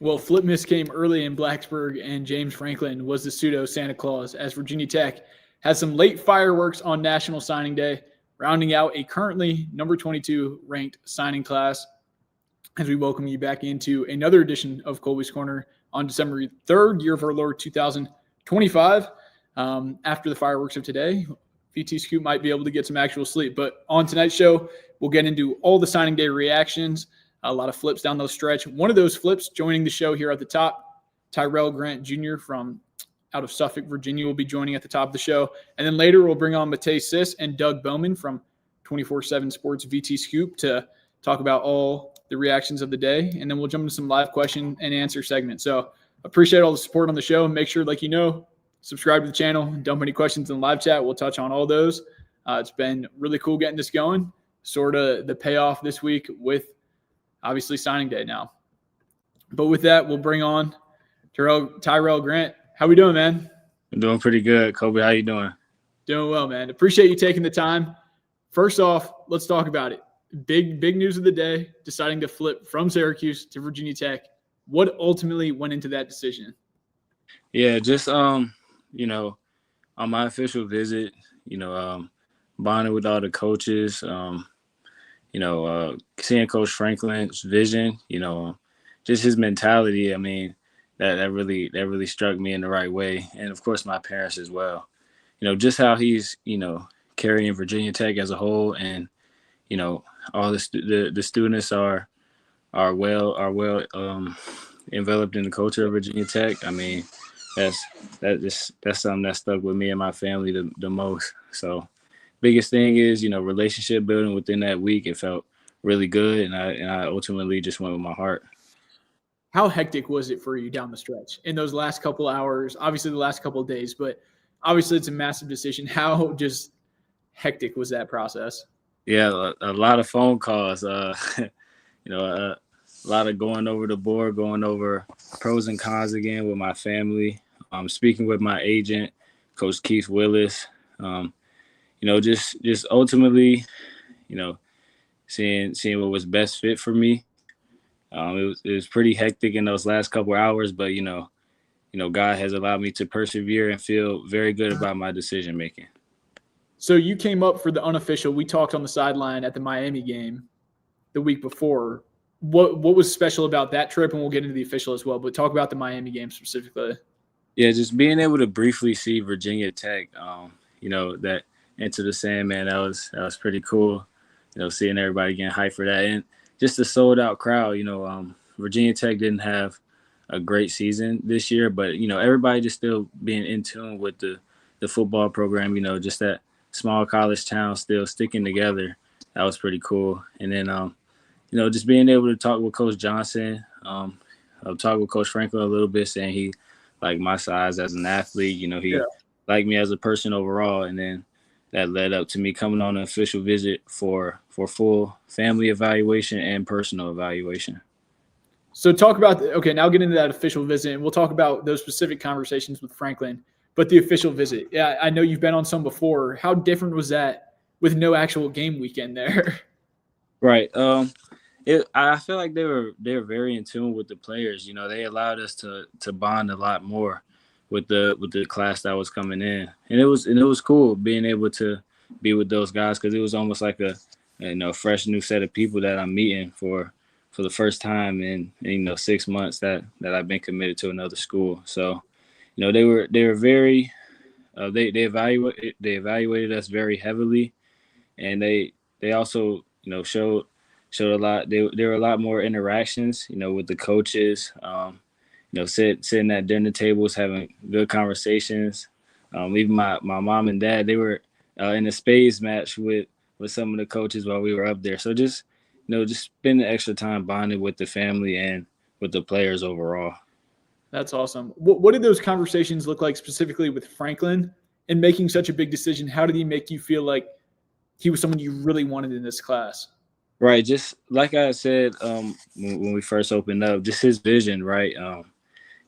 Well, Flipmas came early in Blacksburg, and James Franklin was the pseudo Santa Claus, as Virginia Tech has some late fireworks on National Signing Day, rounding out a currently number 22 ranked signing class. As we welcome you back into another edition of Kolby's Corner on December 3rd, year of our Lord 2025. After the fireworks of today, VTScoop might be able to get some actual sleep. But on tonight's show, we'll get into all the signing day reactions, a lot of flips down the stretch. One of those flips joining the show here at the top, Tyrell Grant Jr. from out of Suffolk, Virginia, will be joining at the top of the show. And then later we'll bring on Matej and Doug Bowman from 24/7 Sports VTScoop to talk about all the reactions of the day. And then we'll jump into some live question and answer segments. So appreciate all the support on the show. Make sure, like subscribe to the channel, dump any questions in the live chat. We'll touch on all those. It's been really cool getting this going. Sort of the payoff this week with obviously signing day now. But with that, we'll bring on Tyrell Grant. How we doing, man? I'm doing pretty good. Kolby, how you doing? Doing well, man. Appreciate you taking the time. First off, let's talk about it. Big news of the day, deciding to flip from Syracuse to Virginia Tech. What ultimately went into that decision? Yeah, just on my official visit, bonding with all the coaches, seeing Coach Franklin's vision, just his mentality. I mean, that really struck me in the right way. And of course my parents as well. Just how he's, carrying Virginia Tech as a whole, and, all the students are well enveloped in the culture of Virginia Tech. I mean, that's something that stuck with me and my family the most. So biggest thing is, relationship building within that week. It felt really good, and I ultimately just went with my heart. How hectic was it for you down the stretch in those last couple hours? Obviously the last couple of days, but obviously it's a massive decision. How just hectic was that process? Yeah, a lot of phone calls, a lot of going over the board, going over pros and cons again with my family, speaking with my agent, Coach Keith Willis, just ultimately, seeing what was best fit for me. It was pretty hectic in those last couple of hours, but, God has allowed me to persevere and feel very good about my decision making. So you came up for the unofficial. We talked on the sideline at the Miami game the week before. What was special about that trip? And we'll get into the official as well, but talk about the Miami game specifically. Yeah, just being able to briefly see Virginia Tech, that Into the Sandman, that was pretty cool. Seeing everybody getting hyped for that, and just a sold out crowd. Virginia Tech didn't have a great season this year, but everybody just still being in tune with the football program. Just that small college town still sticking together. That was pretty cool. And then just being able to talk with Coach Johnson, talk with Coach Franklin a little bit, saying he liked my size as an athlete. He liked me as a person overall, and then that led up to me coming on an official visit for full family evaluation and personal evaluation. So talk about now get into that official visit, and we'll talk about those specific conversations with Franklin. But the official visit, yeah, I know you've been on some before. How different was that with no actual game weekend there? Right. I feel like they were very in tune with the players. They allowed us to bond a lot more with the class that was coming in, and it was cool being able to be with those guys, because it was almost like a fresh new set of people that I'm meeting for the first time in 6 months that I've been committed to another school. So they were very they evaluated us very heavily, and they also showed a lot. There were a lot more interactions with the coaches. Sitting at dinner tables, having good conversations. Even my mom and dad, they were in a spades match with some of the coaches while we were up there. So just spending extra time bonding with the family and with the players overall. That's awesome. What did those conversations look like specifically with Franklin in making such a big decision? How did he make you feel like he was someone you really wanted in this class? Right. Just like I said, when we first opened up, just his vision, right?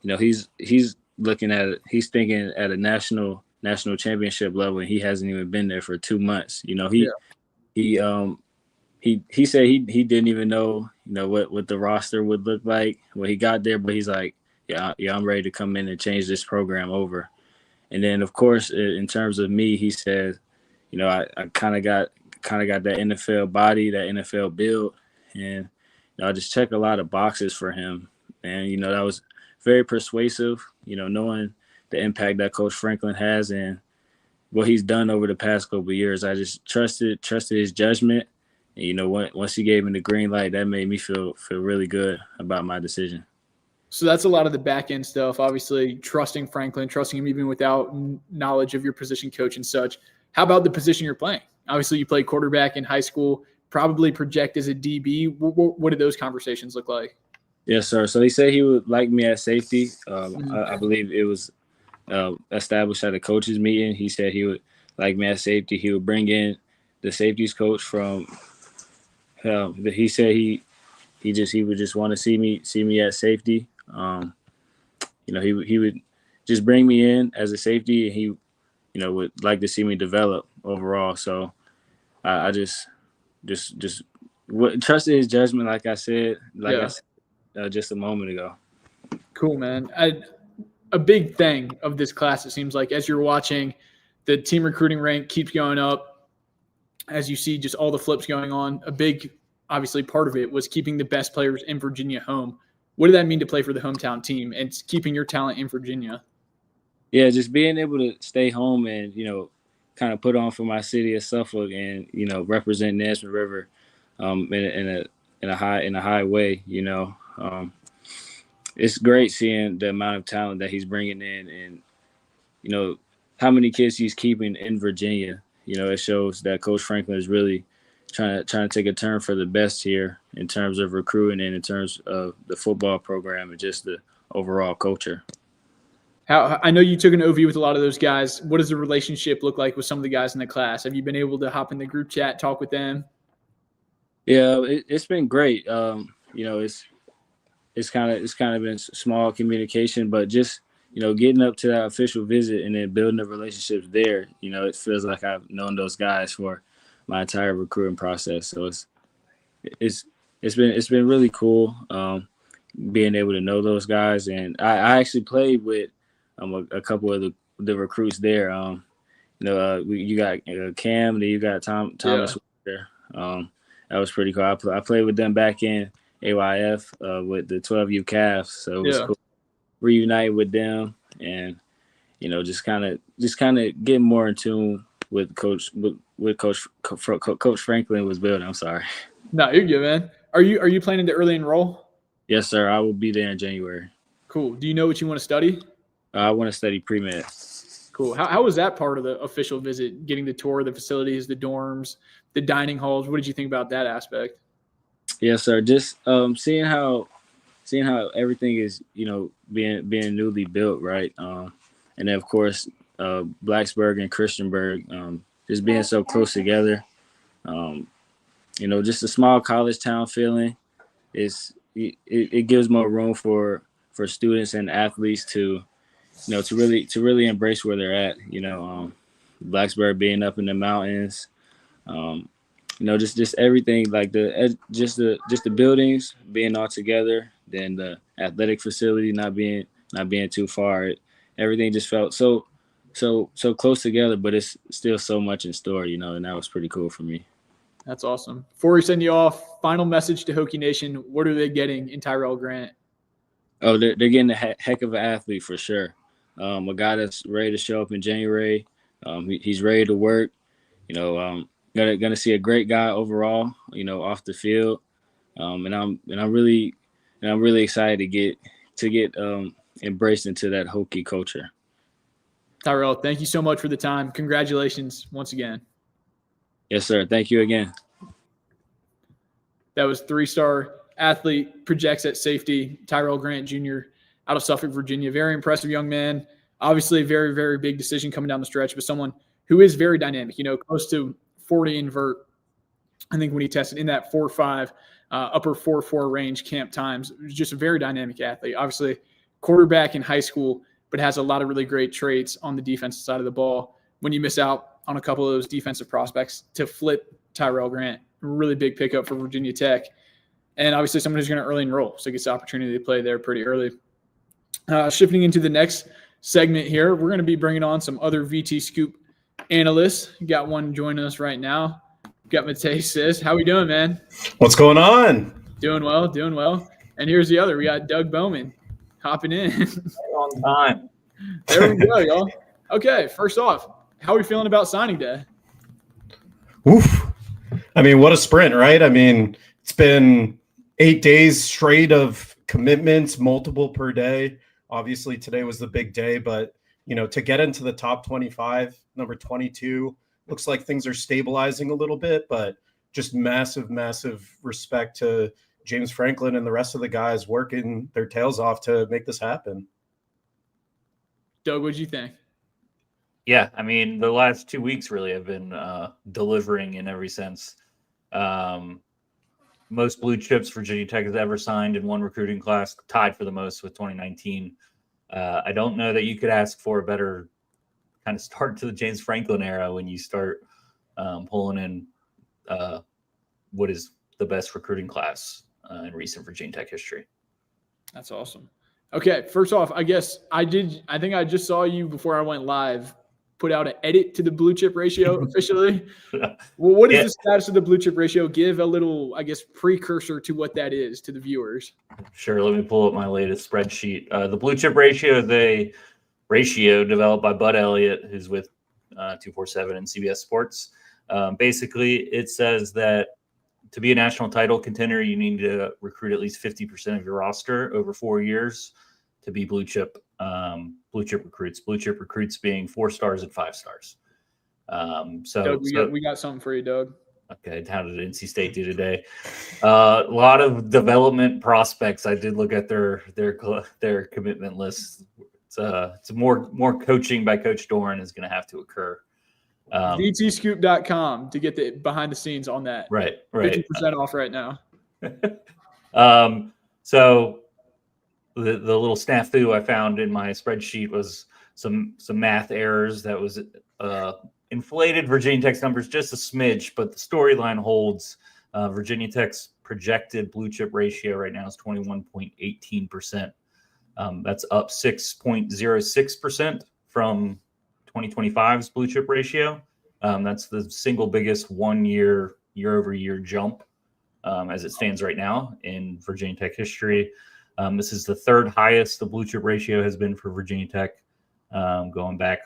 He's looking at it, he's thinking at a national championship level, and he hasn't even been there for 2 months. He he said he didn't even know, what the roster would look like when he got there, but he's like, yeah, I'm ready to come in and change this program over. And then of course, in terms of me, he said, I kind of got that NFL body, that NFL build, and I just check a lot of boxes for him. And that was very persuasive, knowing the impact that Coach Franklin has and what he's done over the past couple of years. I just trusted his judgment. And, once he gave me the green light, that made me feel really good about my decision. So that's a lot of the back end stuff, obviously trusting Franklin, trusting him even without knowledge of your position coach and such. How about the position you're playing? Obviously you played quarterback in high school, probably project as a DB. What did those conversations look like? Yes, sir. So he said he would like me at safety. I believe it was established at a coaches meeting. He said he would like me at safety. He would bring in the safeties coach from he said he would just want to see me at safety. He would just bring me in as a safety, and he would like to see me develop overall. So I just trusted his judgment, like I said, just a moment ago. Cool, man. A big thing of this class, it seems like, as you're watching, the team recruiting rank keeps going up. As you see just all the flips going on, a big, obviously, part of it was keeping the best players in Virginia home. What did that mean to play for the hometown team and keeping your talent in Virginia? Yeah, just being able to stay home and, kind of put on for my city of Suffolk and, represent Nesmond River in a high way, it's great seeing the amount of talent that he's bringing in and, how many kids he's keeping in Virginia. It shows that Coach Franklin is really trying to take a turn for the best here in terms of recruiting and in terms of the football program and just the overall culture. I know you took an OV with a lot of those guys. What does the relationship look like with some of the guys in the class? Have you been able to hop in the group chat, talk with them? Yeah, it's been great. It's kind of been small communication, but just getting up to that official visit and then building the relationships there. It feels like I've known those guys for my entire recruiting process. So it's been really cool being able to know those guys. And I actually played with a couple of the recruits there. You got Cam, then you got Thomas there. That was pretty cool. I played with them back in AYF with the 12U Cavs, so it was cool. Reunite with them and just kind of get more in tune with Coach Franklin was building. I'm sorry. No, you're good, man. Are you planning to early enroll? Yes, sir. I will be there in January. Cool. Do you know what you want to study? I want to study pre-med. Cool. How was that part of the official visit? Getting the tour of the facilities, the dorms, the dining halls. What did you think about that aspect? Yes, sir. Just seeing how everything is being newly built, right? And then of course Blacksburg and Christiansburg, just being so close together. Just a small college town feeling. It gives more room for students and athletes to really embrace where they're at. Blacksburg being up in the mountains. Just everything, like the buildings being all together, then the athletic facility not being too far. Everything just felt so close together, but it's still so much in store, and that was pretty cool for me. That's awesome. Before we send you off, final message to Hokie Nation. What are they getting in Tyrell Grant? Oh, they're getting a heck of an athlete for sure. A guy that's ready to show up in January. He's ready to work. Gonna see a great guy overall, off the field, and I'm really excited to get embraced into that Hokie culture. Tyrell, thank you so much for the time. Congratulations once again. Yes, sir. Thank you again. That was 3-star athlete, projects at safety, Tyrell Grant Jr. out of Suffolk, Virginia. Very impressive young man. Obviously, a very, very big decision coming down the stretch, but someone who is very dynamic, close to 40 invert. I think when he tested in that 4.5, upper 4.4 range camp times, it was just a very dynamic athlete. Obviously, quarterback in high school, but has a lot of really great traits on the defensive side of the ball. When you miss out on a couple of those defensive prospects, to flip Tyrell Grant really big pickup for Virginia Tech. And obviously someone who's going to early enroll, so gets the opportunity to play there pretty early. Shifting into the next segment here, we're going to be bringing on some other VTScoop analysts. You got one joining us right now. Got Matej Sis. How we doing, man? What's going on? Doing well, doing well. And here's the other. We got Doug Bowman hopping in. On time. There we go, y'all. Okay, first off, how are we feeling about signing day? Oof. I mean, what a sprint, right? I mean, it's been 8 days straight of commitments, multiple per day. Obviously, today was the big day, but, you know, to get into the top 25, number 22, looks like things are stabilizing a little bit, but just massive, massive respect to James Franklin and the rest of the guys working their tails off to make this happen. Doug, what'd you think? Yeah, I mean, the last 2 weeks really have been delivering in every sense. Most blue chips Virginia Tech has ever signed in one recruiting class, tied for the most with 2019. I don't know that you could ask for a better kind of start to the James Franklin era when you start pulling in what is the best recruiting class in recent Virginia Tech history. That's awesome. Okay, first off, I think I just saw you before I went live put out an edit to the blue chip ratio officially. Well, what is the status of the blue chip ratio? Give a little, precursor to what that is to the viewers. Sure. Let me pull up my latest spreadsheet. The blue chip ratio is a ratio developed by Bud Elliott, who's with 247 and CBS Sports. Basically, it says that to be a national title contender, you need to recruit at least 50% of your roster over 4 years to be blue chip recruits. Blue chip recruits being 4 stars and 5 stars. Doug, we got something for you, Doug. Okay, how did NC State do today? A lot of development prospects. I did look at their commitment list. It's more coaching by Coach Doran is going to have to occur. VTScoop.com to get the behind the scenes on that. Right. 50% off right now. So the little snafu I found in my spreadsheet was some math errors that was inflated Virginia Tech's numbers just a smidge, but the storyline holds. Virginia Tech's projected blue chip ratio right now is 21.18%. That's up 6.06% from 2025's blue chip ratio. That's the single biggest 1 year over year jump as it stands right now in Virginia Tech history. This is the third highest the blue chip ratio has been for Virginia Tech going back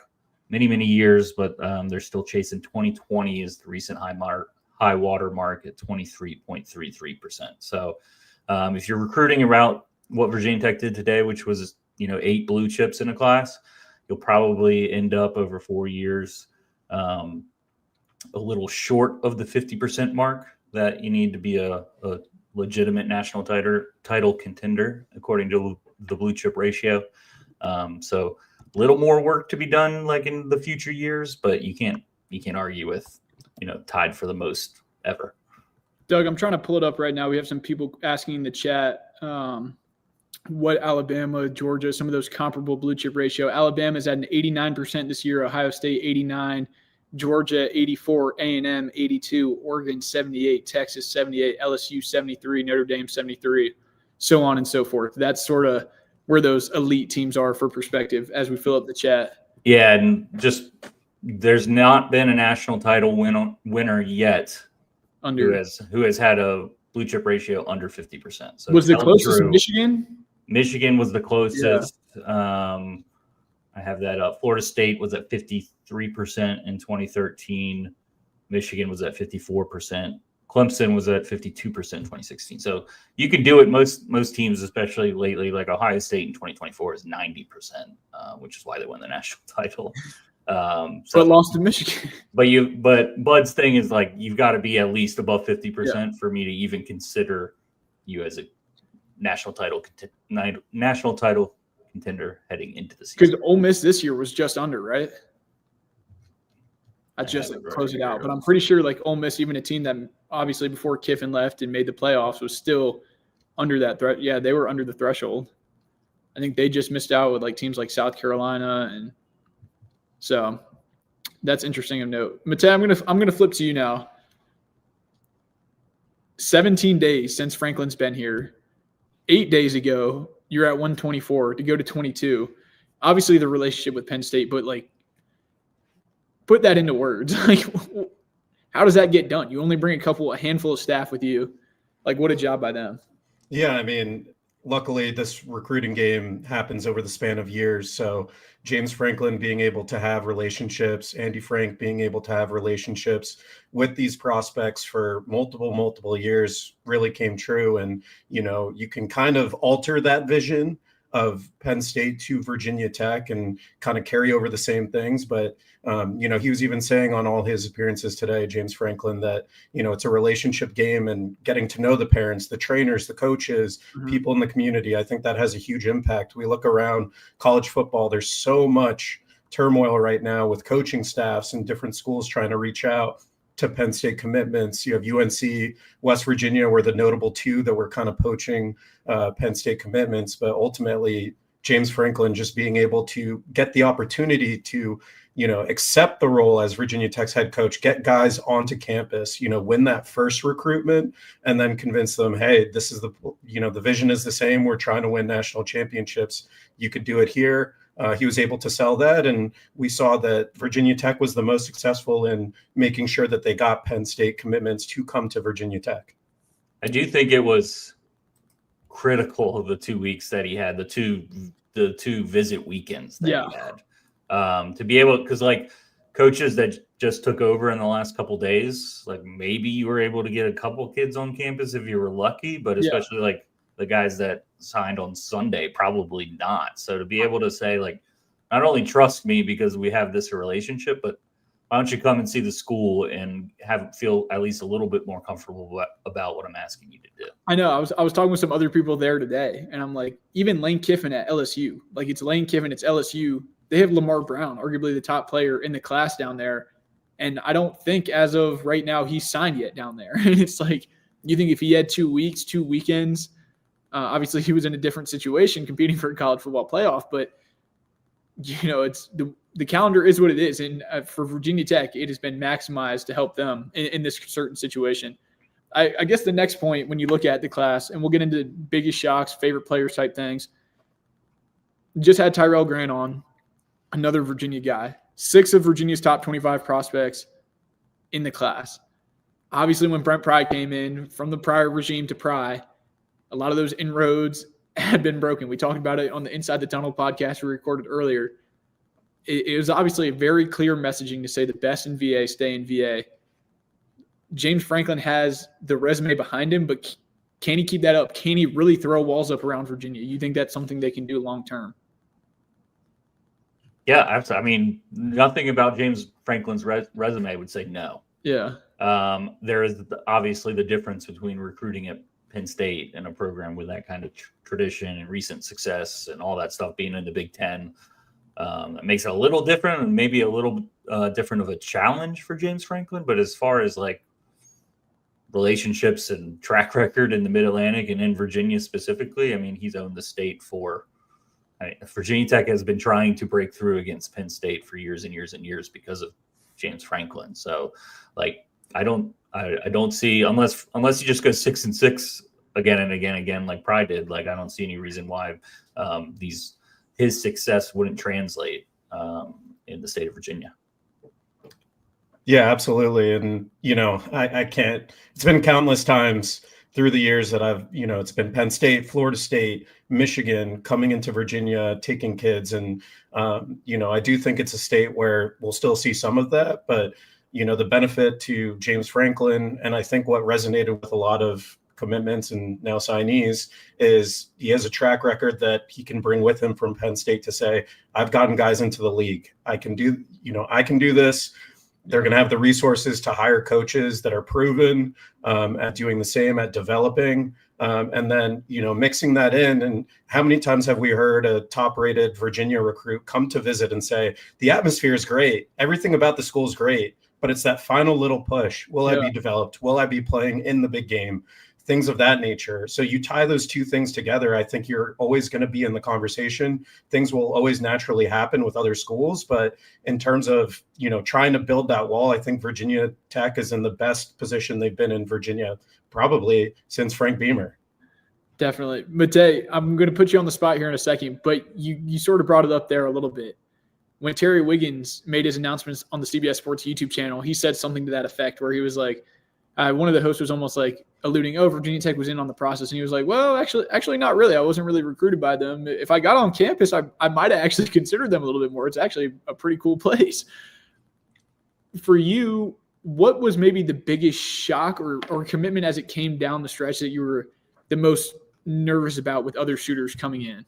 many years, but they're still chasing 2020 as the recent high water mark at 23.33%. So if you're recruiting around what Virginia Tech did today, which was 8 blue chips in a class, you'll probably end up over 4 years a little short of the 50% mark that you need to be a legitimate national title contender according to the blue chip ratio. So a little more work to be done like in the future years, but you can't argue with tied for the most ever. Doug, I'm trying to pull it up right now. We have some people asking in the chat what Alabama, Georgia, some of those comparable blue chip ratio. Alabama's at an 89% this year, Ohio State 89, Georgia 84, A&M 82, Oregon 78, Texas 78, LSU 73, Notre Dame 73, so on and so forth. That's sort of where those elite teams are for perspective as we fill up the chat. Yeah, and just there's not been a national title winner yet who has had a blue chip ratio under 50%. So was the closest Michigan? Michigan was the closest. Yeah. I have that up. Florida State was at 53% in 2013. Michigan was at 54%. Clemson was at 52% in 2016. So you could do it. Most teams, especially lately, like Ohio State in 2024 is 90%, which is why they won the national title. But lost to Michigan. But Bud's thing is like you've got to be at least above 50% for me to even consider you as a national title contender heading into the season. Because Ole Miss this year was just under, right? I just close it out, but I'm pretty sure like Ole Miss, even a team that obviously before Kiffin left and made the playoffs, was still under that threat. Yeah, they were under the threshold. I think they just missed out with like teams like South Carolina, and so that's interesting of note. Matej, I'm gonna flip to you now. 17 days since Franklin's been here. 8 days ago, you're at 124 to go to 22. Obviously, the relationship with Penn State, but like, put that into words. Like, how does that get done? You only bring a handful of staff with you. Like, what a job by them. Yeah, I mean, luckily this recruiting game happens over the span of years. So James Franklin being able to have relationships, Andy Frank being able to have relationships with these prospects for multiple years really came true. And, you know, you can kind of alter that vision of Penn State to Virginia Tech and kind of carry over the same things. But, you know, he was even saying on all his appearances today, James Franklin, that, you know, it's a relationship game and getting to know the parents, the trainers, the coaches, people in the community. I think that has a huge impact. We look around college football, there's so much turmoil right now with coaching staffs and different schools trying to reach out to Penn State commitments. You have UNC, West Virginia were the notable two that were kind of poaching Penn State commitments. But ultimately, James Franklin just being able to get the opportunity to, you know, accept the role as Virginia Tech's head coach, get guys onto campus, you know, win that first recruitment, and then convince them, hey, this is the, you know, the vision is the same. We're trying to win national championships. You could do it here. He was able to sell that, and we saw that Virginia Tech was the most successful in making sure that they got Penn State commitments to come to Virginia Tech. I do think it was critical of the 2 weeks that he had, the two visit weekends that he had, to be able, because like coaches that just took over in the last couple days, like maybe you were able to get a couple kids on campus if you were lucky, but especially like the guys that signed on Sunday, probably not. So to be able to say, like, not only trust me because we have this relationship, but why don't you come and see the school and feel at least a little bit more comfortable about what I'm asking you to do? I know. I was talking with some other people there today, and I'm like, even Lane Kiffin at LSU, like, it's Lane Kiffin, it's LSU. They have Lamar Brown, arguably the top player in the class down there. And I don't think as of right now he's signed yet down there. And it's like, you think if he had 2 weeks, 2 weekends, obviously he was in a different situation competing for a college football playoff, but you know, it's the calendar is what it is. And for Virginia Tech, it has been maximized to help them in this certain situation. I guess the next point, when you look at the class, and we'll get into biggest shocks, favorite players type things, just had Tyrell Grant on, another Virginia guy, 6 of Virginia's top 25 prospects in the class. Obviously, when Brent Pry came in from the prior regime to Pry, a lot of those inroads had been broken. We talked about it on the Inside the Tunnel podcast we recorded earlier. It was obviously a very clear messaging to say the best in VA stay in VA. James Franklin has the resume behind him, but can he keep that up? Can he really throw walls up around Virginia? You think that's something they can do long term? Yeah, I mean, nothing about James Franklin's resume would say no. Yeah. There is obviously the difference between recruiting at Penn State and a program with that kind of tradition and recent success and all that stuff being in the Big Ten. It makes it a little different and maybe a little different of a challenge for James Franklin. But as far as like relationships and track record in the Mid-Atlantic and in Virginia specifically, I mean, he's owned the state Virginia Tech has been trying to break through against Penn State for years and years and years because of James Franklin. So like, I don't see, unless you just go 6-6 again and again, like Pride did, like, I don't see any reason why his success wouldn't translate in the state of Virginia. Yeah, absolutely. And, you know, I can't, it's been countless times through the years that I've, you know, it's been Penn State, Florida State, Michigan, coming into Virginia, taking kids. And, you know, I do think it's a state where we'll still see some of that, but, you know, the benefit to James Franklin, and I think what resonated with a lot of commitments and now signees, is he has a track record that he can bring with him from Penn State to say, I've gotten guys into the league. I can do this. They're going to have the resources to hire coaches that are proven at doing the same, at developing. And then, you know, mixing that in. And how many times have we heard a top-rated Virginia recruit come to visit and say, the atmosphere is great. Everything about the school is great, but it's that final little push. Will I be developed? Will I be playing in the big game? Things of that nature. So you tie those two things together, I think you're always going to be in the conversation. Things will always naturally happen with other schools. But in terms of, you know, trying to build that wall, I think Virginia Tech is in the best position they've been in Virginia probably since Frank Beamer. Definitely. Matej, I'm going to put you on the spot here in a second, but you sort of brought it up there a little bit. When Terry Wiggins made his announcements on the CBS Sports YouTube channel, he said something to that effect where he was like, one of the hosts was almost like alluding, Virginia Tech was in on the process. And he was like, well, actually not really. I wasn't really recruited by them. If I got on campus, I might have actually considered them a little bit more. It's actually a pretty cool place. For you, what was maybe the biggest shock or commitment as it came down the stretch that you were the most nervous about with other shooters coming in?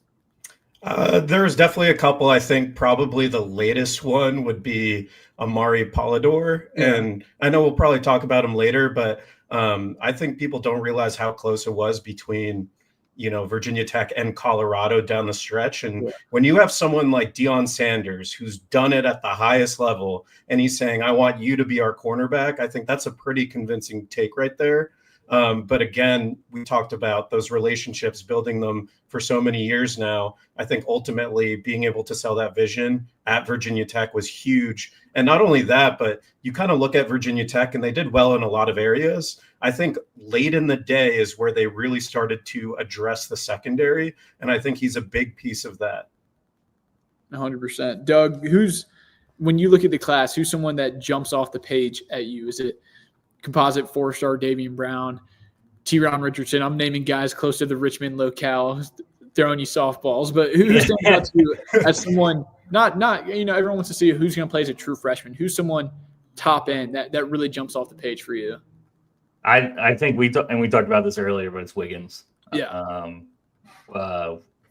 There's definitely a couple. I think probably the latest one would be Amari Polidor. Yeah. And I know we'll probably talk about him later, but I think people don't realize how close it was between, Virginia Tech and Colorado down the stretch. And when you have someone like Deion Sanders, who's done it at the highest level, and he's saying, I want you to be our cornerback, I think that's a pretty convincing take right there. But again, we talked about those relationships, building them for so many years now. I think ultimately being able to sell that vision at Virginia Tech was huge. And not only that, but you kind of look at Virginia Tech and they did well in a lot of areas. I think late in the day is where they really started to address the secondary. And I think he's a big piece of that. 100%. Doug, when you look at the class, who's someone that jumps off the page at you? Is it composite 4-star Davian Brown, T-Ron Richardson? I'm naming guys close to the Richmond locale, throwing you softballs. But who stands out to you as someone not everyone wants to see who's going to play as a true freshman. Who's someone top end that really jumps off the page for you? I think we talked about this earlier, but it's Wiggins. Yeah.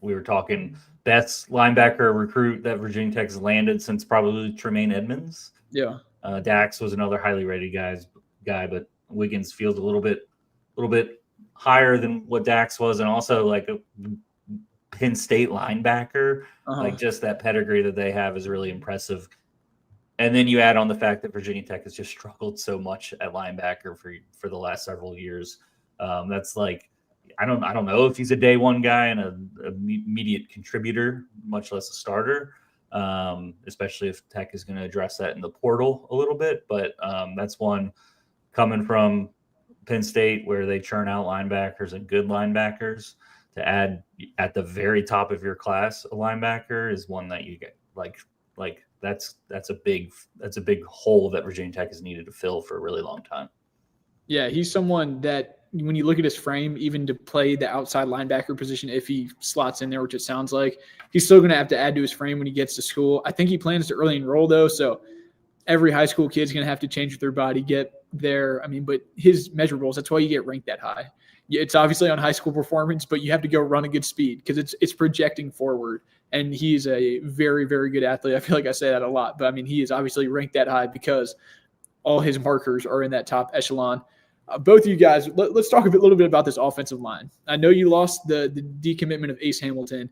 We were talking best linebacker recruit that Virginia Tech has landed since probably Tremaine Edmonds. Yeah. Dax was another highly rated guy, but Wiggins feels a little bit higher than what Dax was, and also like a Penn State linebacker. Like just that pedigree that they have is really impressive. And then you add on the fact that Virginia Tech has just struggled so much at linebacker for the last several years. That's like, I don't know if he's a day one guy and an immediate contributor, much less a starter. Especially if Tech is going to address that in the portal a little bit. But that's one coming from Penn State where they churn out linebackers and good linebackers. To add at the very top of your class a linebacker is one that you get like that's a big hole that Virginia Tech has needed to fill for a really long time. Yeah, he's someone that when you look at his frame, even to play the outside linebacker position, if he slots in there, which it sounds like, he's still going to have to add to his frame when he gets to school. I think he plans to early enroll, though, so every high school kid's going to have to change their body, get there. But his measurables, that's why you get ranked that high. It's obviously on high school performance, but you have to go run a good speed because it's projecting forward. And he's a very, very good athlete. I feel like I say that a lot, but he is obviously ranked that high because all his markers are in that top echelon. Both of you guys, let's talk a little bit about this offensive line. I know you lost the decommitment of Ace Hamilton,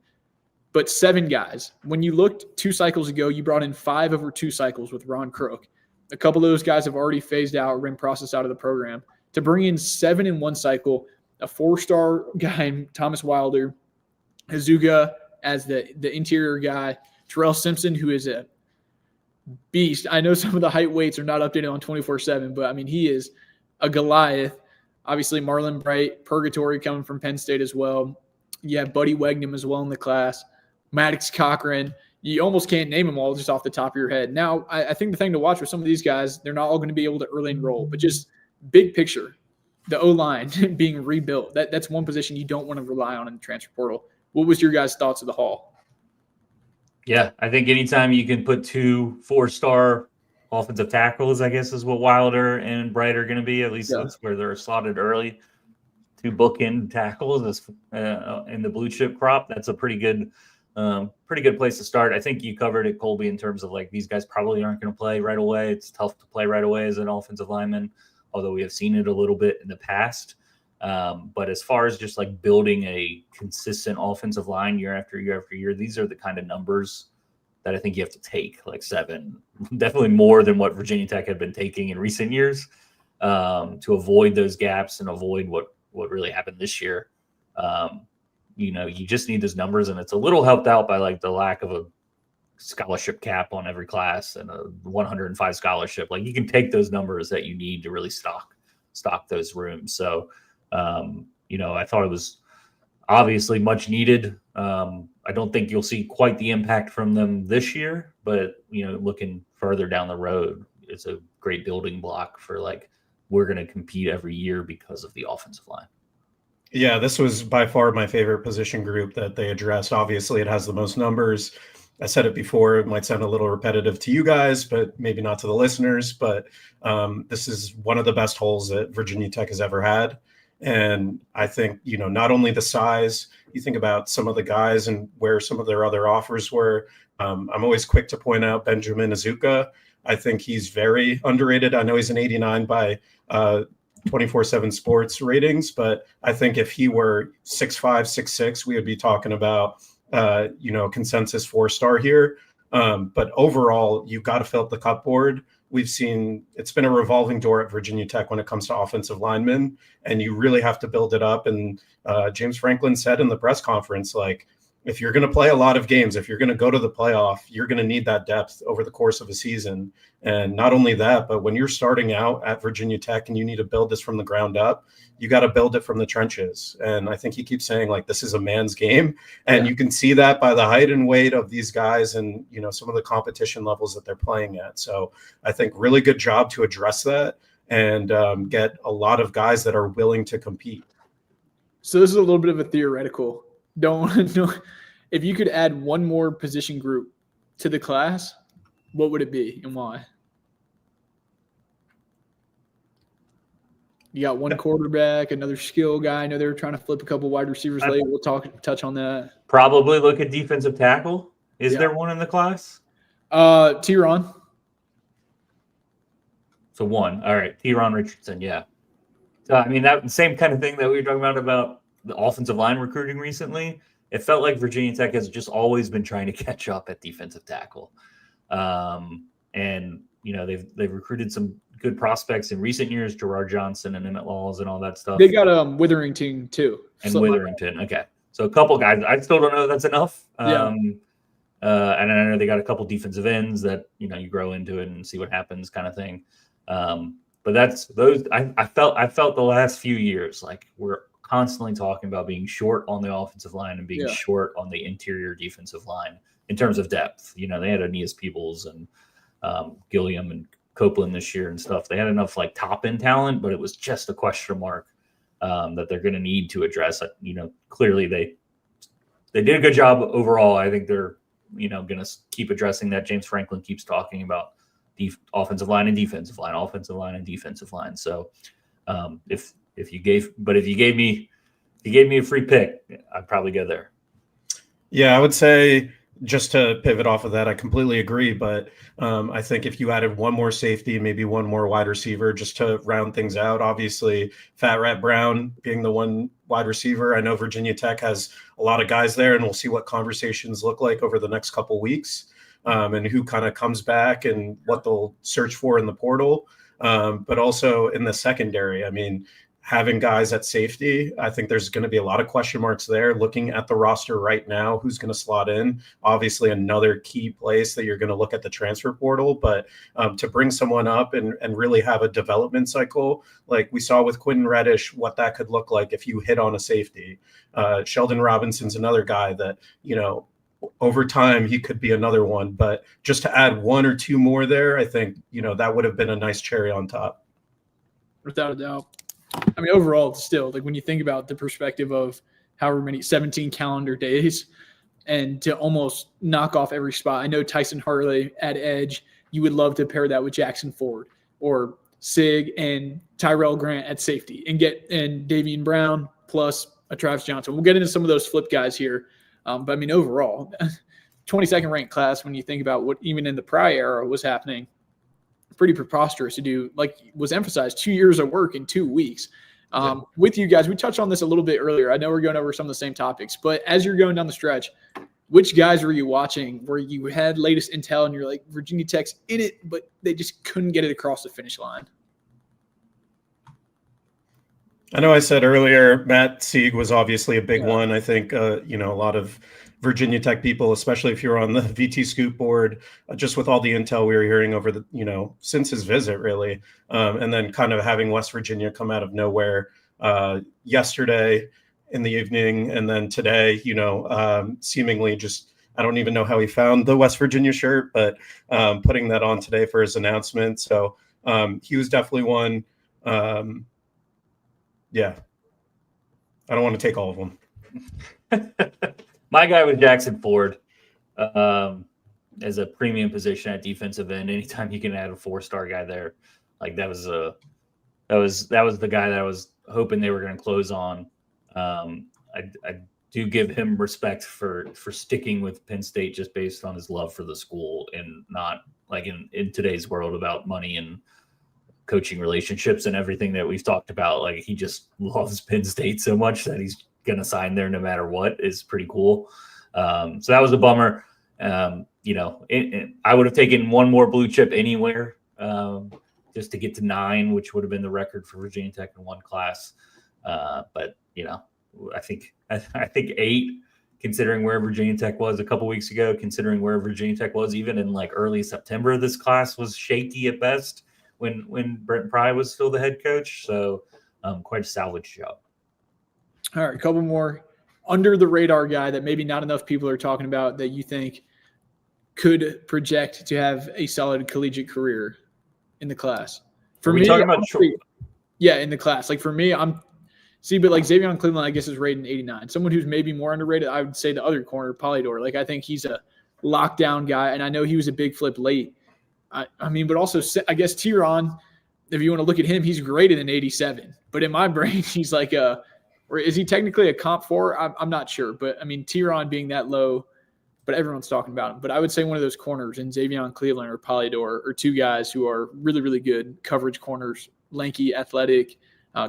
but 7 guys. When you looked 2 cycles ago, you brought in 5 over 2 cycles with Ron Crook. A couple of those guys have already phased out or been processed out of the program. To bring in 7 in one cycle, a 4-star guy, Thomas Wilder, Hazuga as the interior guy, Terrell Simpson, who is a beast. I know some of the height weights are not updated on 24/7, but he is a Goliath. Obviously, Marlon Bright, Purgatory coming from Penn State as well. You have Buddy Wegnum as well in the class. Maddox Cochran. You almost can't name them all just off the top of your head. Now, I think the thing to watch with some of these guys, they're not all going to be able to early enroll, but just big picture, the O-line being rebuilt. That's one position you don't want to rely on in the transfer portal. What was your guys' thoughts of the haul? Yeah, I think anytime you can put 2 4-star offensive tackles, I guess, is what Wilder and Bright are going to be. At least that's where they're slotted early. 2 bookend tackles in the blue chip crop. That's a pretty good place to start. I think you covered it, Kolby, in terms of like these guys probably aren't going to play right away. It's tough to play right away as an offensive lineman, although we have seen it a little bit in the past. But as far as just like building a consistent offensive line year after year after year, these are the kind of numbers that I think you have to take, like 7, definitely more than what Virginia Tech had been taking in recent years, to avoid those gaps and avoid what really happened this year. You just need those numbers, and it's a little helped out by like the lack of a scholarship cap on every class and a 105 scholarship. Like you can take those numbers that you need to really stock those rooms. So I thought it was obviously much needed. I don't think you'll see quite the impact from them this year, but looking further down the road, it's a great building block for we're going to compete every year because of the offensive line. Yeah, this was by far my favorite position group that they addressed. Obviously, it has the most numbers. I said it before, it might sound a little repetitive to you guys, but maybe not to the listeners. But this is one of the best holes that Virginia Tech has ever had. And I think, not only the size, you think about some of the guys and where some of their other offers were. I'm always quick to point out Benjamin Azuka. I think he's very underrated. I know he's an 89 by 24/7 Sports ratings, but I think if he were 6'5", 6'6", we would be talking about consensus 4-star here. But overall, you've got to fill up the cupboard. We've seen it's been a revolving door at Virginia Tech when it comes to offensive linemen, and you really have to build it up. And James Franklin said in the press conference, if you're going to play a lot of games, if you're going to go to the playoff, you're going to need that depth over the course of a season. And not only that, but when you're starting out at Virginia Tech and you need to build this from the ground up, you got to build it from the trenches. And I think he keeps saying this is a man's game. And you can see that by the height and weight of these guys and, some of the competition levels that they're playing at. So I think really good job to address that and get a lot of guys that are willing to compete. So this is a little bit of a theoretical. If you could add one more position group to the class, what would it be and why? You got one quarterback, another skill guy. I know they were trying to flip a couple wide receivers late. We'll touch on that. Probably look at defensive tackle. Is there one in the class? Tyron. So one. All right. Tyron Richardson. Yeah. So, that same kind of thing that we were talking about the offensive line recruiting recently. It felt like Virginia Tech has just always been trying to catch up at defensive tackle. And they've recruited some good prospects in recent years, Gerard Johnson and Emmett Laws and all that stuff. They got Witherington too. And Witherington. Okay. So a couple guys. I still don't know if that's enough. And I know they got a couple defensive ends that, you grow into it and see what happens kind of thing. But that's those. I felt the last few years we're constantly talking about being short on the offensive line and being short on the interior defensive line in terms of depth. They had Aeneas Peebles and Gilliam and Copeland this year and stuff. They had enough top end talent, but it was just a question mark that they're going to need to address. Clearly they did a good job overall. I think they're going to keep addressing that. James Franklin keeps talking about the offensive line and defensive line, offensive line and defensive line. So if you gave me a free pick, I'd probably go there. Yeah, I would say just to pivot off of that, I completely agree. But I think if you added one more safety, maybe one more wide receiver, just to round things out, obviously Fat Rat Brown being the one wide receiver. I know Virginia Tech has a lot of guys there, and we'll see what conversations look like over the next couple weeks and who kind of comes back and what they'll search for in the portal. But also in the secondary, having guys at safety, I think there's going to be a lot of question marks there. Looking at the roster right now, who's going to slot in? Obviously, another key place that you're going to look at the transfer portal. But to bring someone up and really have a development cycle, like we saw with Quentin Reddish, what that could look like if you hit on a safety. Sheldon Robinson's another guy that, over time he could be another one. But just to add one or two more there, I think, that would have been a nice cherry on top. Without a doubt. Overall, still, when you think about the perspective of however many 17 calendar days and to almost knock off every spot. I know Tyson Harley at edge, you would love to pair that with Jackson Ford or Sig and Tyrell Grant at safety and Davian Brown plus a Travis Johnson. We'll get into some of those flip guys here. But overall, 22nd ranked class, when you think about what even in the prior era was happening, pretty preposterous to do, was emphasized, 2 years of work in 2 weeks. With you guys, we touched on this a little bit earlier. I know we're going over some of the same topics, but as you're going down the stretch, which guys were you watching where you had latest intel and you're like, Virginia Tech's in it, but they just couldn't get it across the finish line? I know I said earlier, Matt Sieg was obviously a big one. I think, a lot of Virginia Tech people, especially if you're on the VTScoop board, just with all the intel we were hearing over the, since his visit really. And then kind of having West Virginia come out of nowhere. yesterday in the evening, and then today, seemingly just, I don't even know how he found the West Virginia shirt, but putting that on today for his announcement. So he was definitely one. Yeah. I don't want to take all of them. My guy was Jackson Ford as a premium position at defensive end. Anytime you can add a 4-star guy there, like that was the guy that I was hoping they were going to close on. I do give him respect for sticking with Penn State just based on his love for the school and not like in today's world about money and coaching relationships and everything that we've talked about. Like he just loves Penn State so much that he's going to sign there no matter what is pretty cool. So that was a bummer. I would have taken one more blue chip anywhere just to get to 9, which would have been the record for Virginia Tech in one class. But I think 8, considering where Virginia Tech was a couple weeks ago, considering where Virginia Tech was even in like early September, this class was shaky at best when Brent Pry was still the head coach. So quite a salvage job. All right, a couple more under the radar guy that maybe not enough people are talking about that you think could project to have a solid collegiate career in the class. For me, talking about in the class. Like for me, but like Xavier Cleveland, I guess is rated 89. Someone who's maybe more underrated, I would say the other corner, Polydor. Like I think he's a lockdown guy, and I know he was a big flip late. But also I guess Tyron, if you want to look at him, he's graded an 87. But in my brain, he's like or is he technically a comp 4? I'm not sure. But Tyron being that low, but everyone's talking about him. But I would say one of those corners in Xavier Cleveland or Polydor are 2 guys who are really, really good coverage corners, lanky, athletic,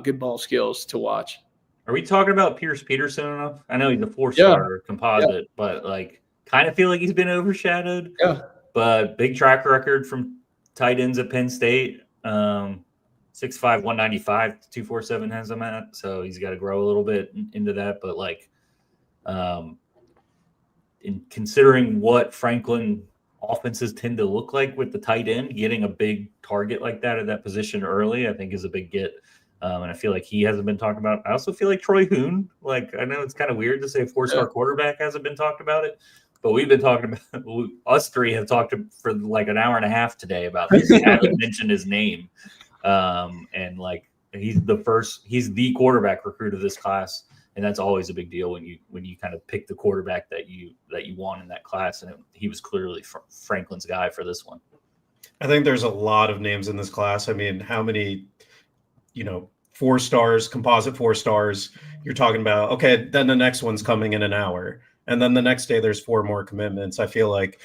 good ball skills to watch. Are we talking about Pierce Peterson enough? I know he's a 4-star composite, but like kind of feel like he's been overshadowed. Yeah. But big track record from tight ends at Penn State. 6'5", 195, 247 has him at. So he's got to grow a little bit into that. But like, in considering what Franklin offenses tend to look like with the tight end, getting a big target like that at that position early, I think is a big get. And I feel like he hasn't been talked about. I also feel like Troy Hoon, like I know it's kind of weird to say 4-star quarterback hasn't been talked about it, but we've been talking about us 3 have talked for like an hour and a half today about this. We haven't mentioned his name. And like he's the quarterback recruit of this class. And that's always a big deal when you kind of pick the quarterback that you want in that class. And he was clearly Franklin's guy for this one. I think there's a lot of names in this class. I mean, how many, 4 stars, composite 4 stars, you're talking about, okay, then the next one's coming in an hour. And then the next day there's 4 more commitments. I feel like,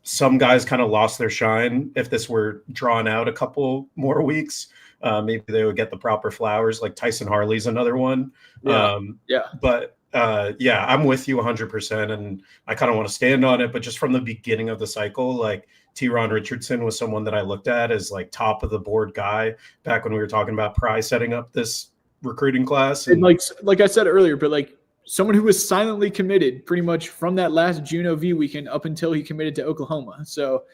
some guys kind of lost their shine. If this were drawn out a couple more weeks, maybe they would get the proper flowers. Like Tyson Harley's another one. But I'm with you 100%. And I kind of want to stand on it. But just from the beginning of the cycle, like Tyron Richardson was someone that I looked at as like top of the board guy back when we were talking about Pry setting up this recruiting class. And like I said earlier, but like someone who was silently committed pretty much from that last Juno V weekend up until he committed to Oklahoma. So,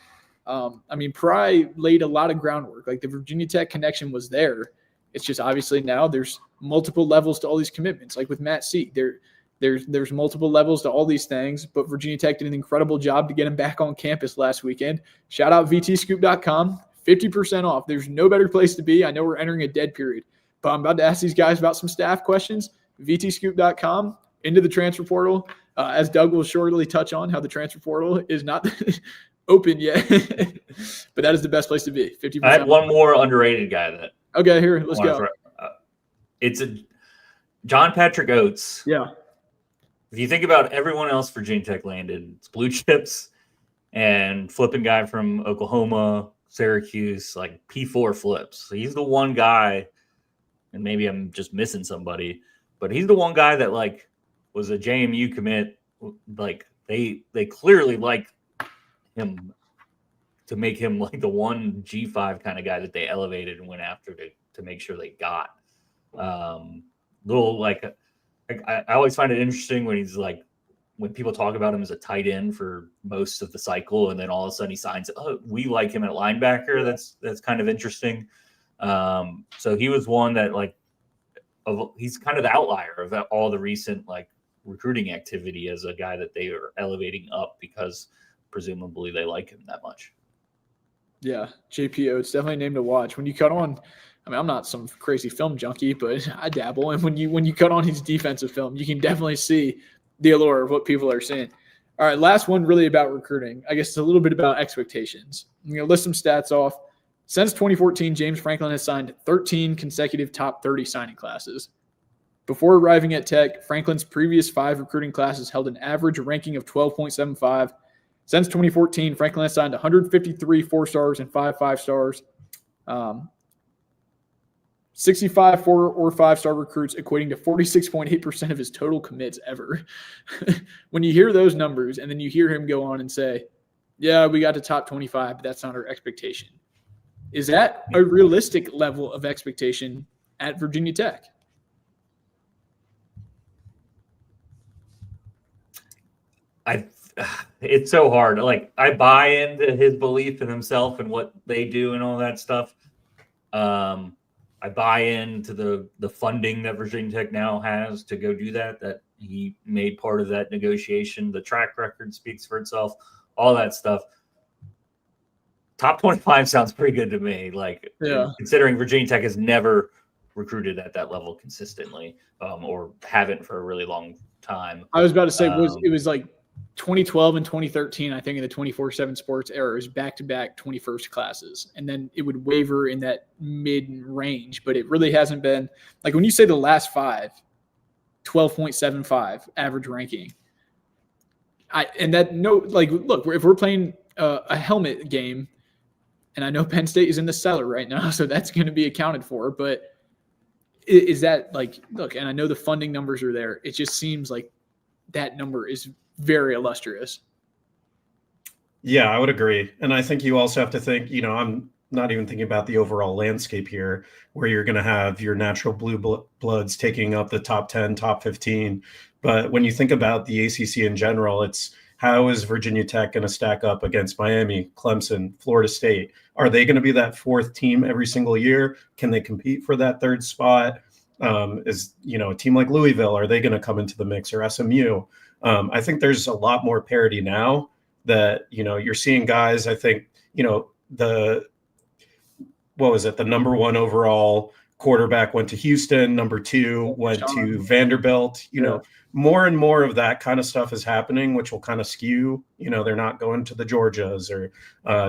Pry laid a lot of groundwork. Like the Virginia Tech connection was there. It's just obviously now there's multiple levels to all these commitments. Like with Matt C, there's multiple levels to all these things, but Virginia Tech did an incredible job to get him back on campus last weekend. Shout out VTScoop.com, 50% off. There's no better place to be. I know we're entering a dead period, but I'm about to ask these guys about some staff questions. VTScoop.com, into the transfer portal. As Doug will shortly touch on how the transfer portal is not open yet, but that is the best place to be. 50%. I have one more underrated guy Okay, here, let's go. It's a John Patrick Oates. Yeah. If you think about everyone else Virginia Tech landed, it's blue chips and flipping guy from Oklahoma, Syracuse, like P4 flips. So he's the one guy, and maybe I'm just missing somebody, but he's the one guy that like was a JMU commit. Like they clearly like him to make him like the one G5 kind of guy that they elevated and went after to make sure they got. I always find it interesting when he's like, when people talk about him as a tight end for most of the cycle, and then all of a sudden he signs, we like him at linebacker. That's kind of interesting. So he was one that like he's kind of the outlier of all the recent like recruiting activity as a guy that they are elevating up because presumably they like him that much. Yeah, JPO, it's definitely a name to watch. When you cut on, I mean, I'm not some crazy film junkie, but I dabble. And when you cut on his defensive film, you can definitely see the allure of what people are seeing. All right, last one really about recruiting. I guess it's a little bit about expectations. I'm going to list some stats off. Since 2014, James Franklin has signed 13 consecutive top 30 signing classes. Before arriving at Tech, Franklin's previous 5 recruiting classes held an average ranking of 12.75. Since 2014, Franklin has signed 153 4-stars and 5 5-stars. 65 4- or 5-star recruits, equating to 46.8% of his total commits ever. When you hear those numbers and then you hear him go on and say, yeah, we got to top 25, but that's not our expectation. Is that a realistic level of expectation at Virginia Tech? It's so hard. Like, I buy into his belief in himself and what they do and all that stuff. I buy into the funding that Virginia Tech now has to go do that he made part of that negotiation. The track record speaks for itself, all that stuff. Top 25 sounds pretty good to me. Like, considering Virginia Tech has never recruited at that level consistently, or haven't for a really long time. I was about to say, it was like 2012 and 2013, I think, in the 24/7 Sports era, is back-to-back 21st classes. And then it would waver in that mid-range, but it really hasn't been – like when you say the last 5, 12.75 average ranking. Look, if we're playing a helmet game, and I know Penn State is in the cellar right now, so that's going to be accounted for, but is that like – look, and I know the funding numbers are there. It just seems like that number is – very illustrious. Yeah, I would agree. And I think you also have to think, I'm not even thinking about the overall landscape here, where you're going to have your natural blue bloods taking up the top 10, top 15. But when you think about the ACC in general, it's how is Virginia Tech going to stack up against Miami, Clemson, Florida State? Are they going to be that 4th team every single year? Can they compete for that 3rd spot? Is, a team like Louisville, are they going to come into the mix, or SMU? I think there's a lot more parity now that, you're seeing guys, I think, the number 1 overall quarterback went to Houston, number 2 went to Vanderbilt, more and more of that kind of stuff is happening, which will kind of skew, they're not going to the Georgias or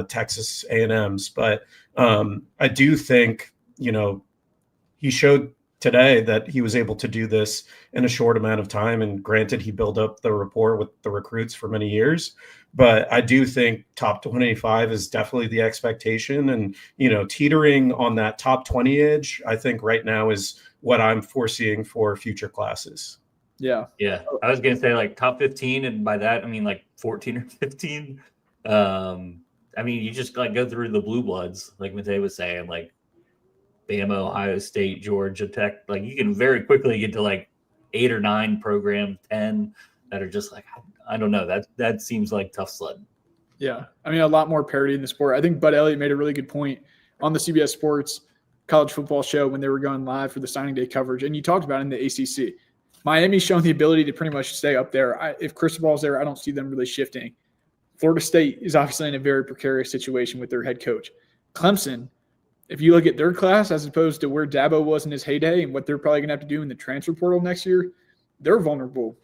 Texas A&Ms. But I do think, he showed today that he was able to do this in a short amount of time. And granted, he built up the rapport with the recruits for many years, but I do think top 25 is definitely the expectation. And, teetering on that top 20 edge, I think right now is what I'm foreseeing for future classes. Yeah. Yeah. I was going to say like top 15. And by that, I mean like 14 or 15. You just like go through the blue bloods, like Matej was saying, like Bama, Ohio State, Georgia Tech. Like, you can very quickly get to like 8 or 9 programs, 10 that are just like, I don't know. That seems like tough sled. Yeah. A lot more parity in the sport. I think Bud Elliott made a really good point on the CBS Sports college football show when they were going live for the signing day coverage. And you talked about in the ACC, Miami's shown the ability to pretty much stay up there. If Cristobal's there, I don't see them really shifting. Florida State is obviously in a very precarious situation with their head coach. Clemson, if you look at their class as opposed to where Dabo was in his heyday and what they're probably going to have to do in the transfer portal next year, they're vulnerable.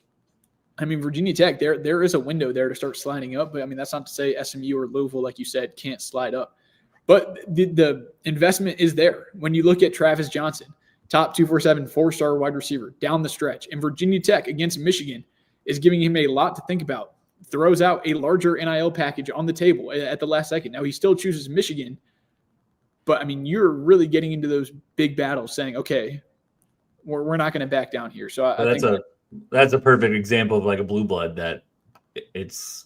Virginia Tech, there is a window there to start sliding up, but that's not to say SMU or Louisville, like you said, can't slide up. But the investment is there. When you look at Travis Johnson, top 247 4-star wide receiver down the stretch, and Virginia Tech against Michigan is giving him a lot to think about. Throws out a larger NIL package on the table at the last second. Now he still chooses Michigan. But, you're really getting into those big battles saying, okay, we're not going to back down here. So I think that's a perfect example of like a blue blood that it's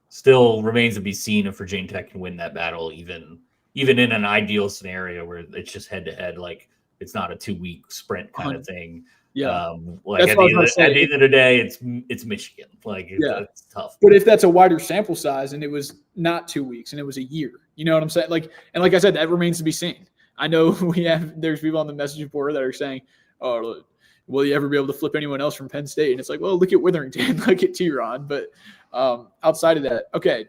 still remains to be seen if Virginia Tech can win that battle, even in an ideal scenario where it's just head-to-head, like it's not a 2-week sprint kind of thing. Yeah. At the end of the day, it's Michigan. Like, it's tough. But if that's a wider sample size and it was not 2 weeks and it was a year, you know what I'm saying? Like I said, that remains to be seen. I know there's people on the message board that are saying, oh, will you ever be able to flip anyone else from Penn State? And it's like, well, look at Witherington, look at T-Ron. But outside of that, okay,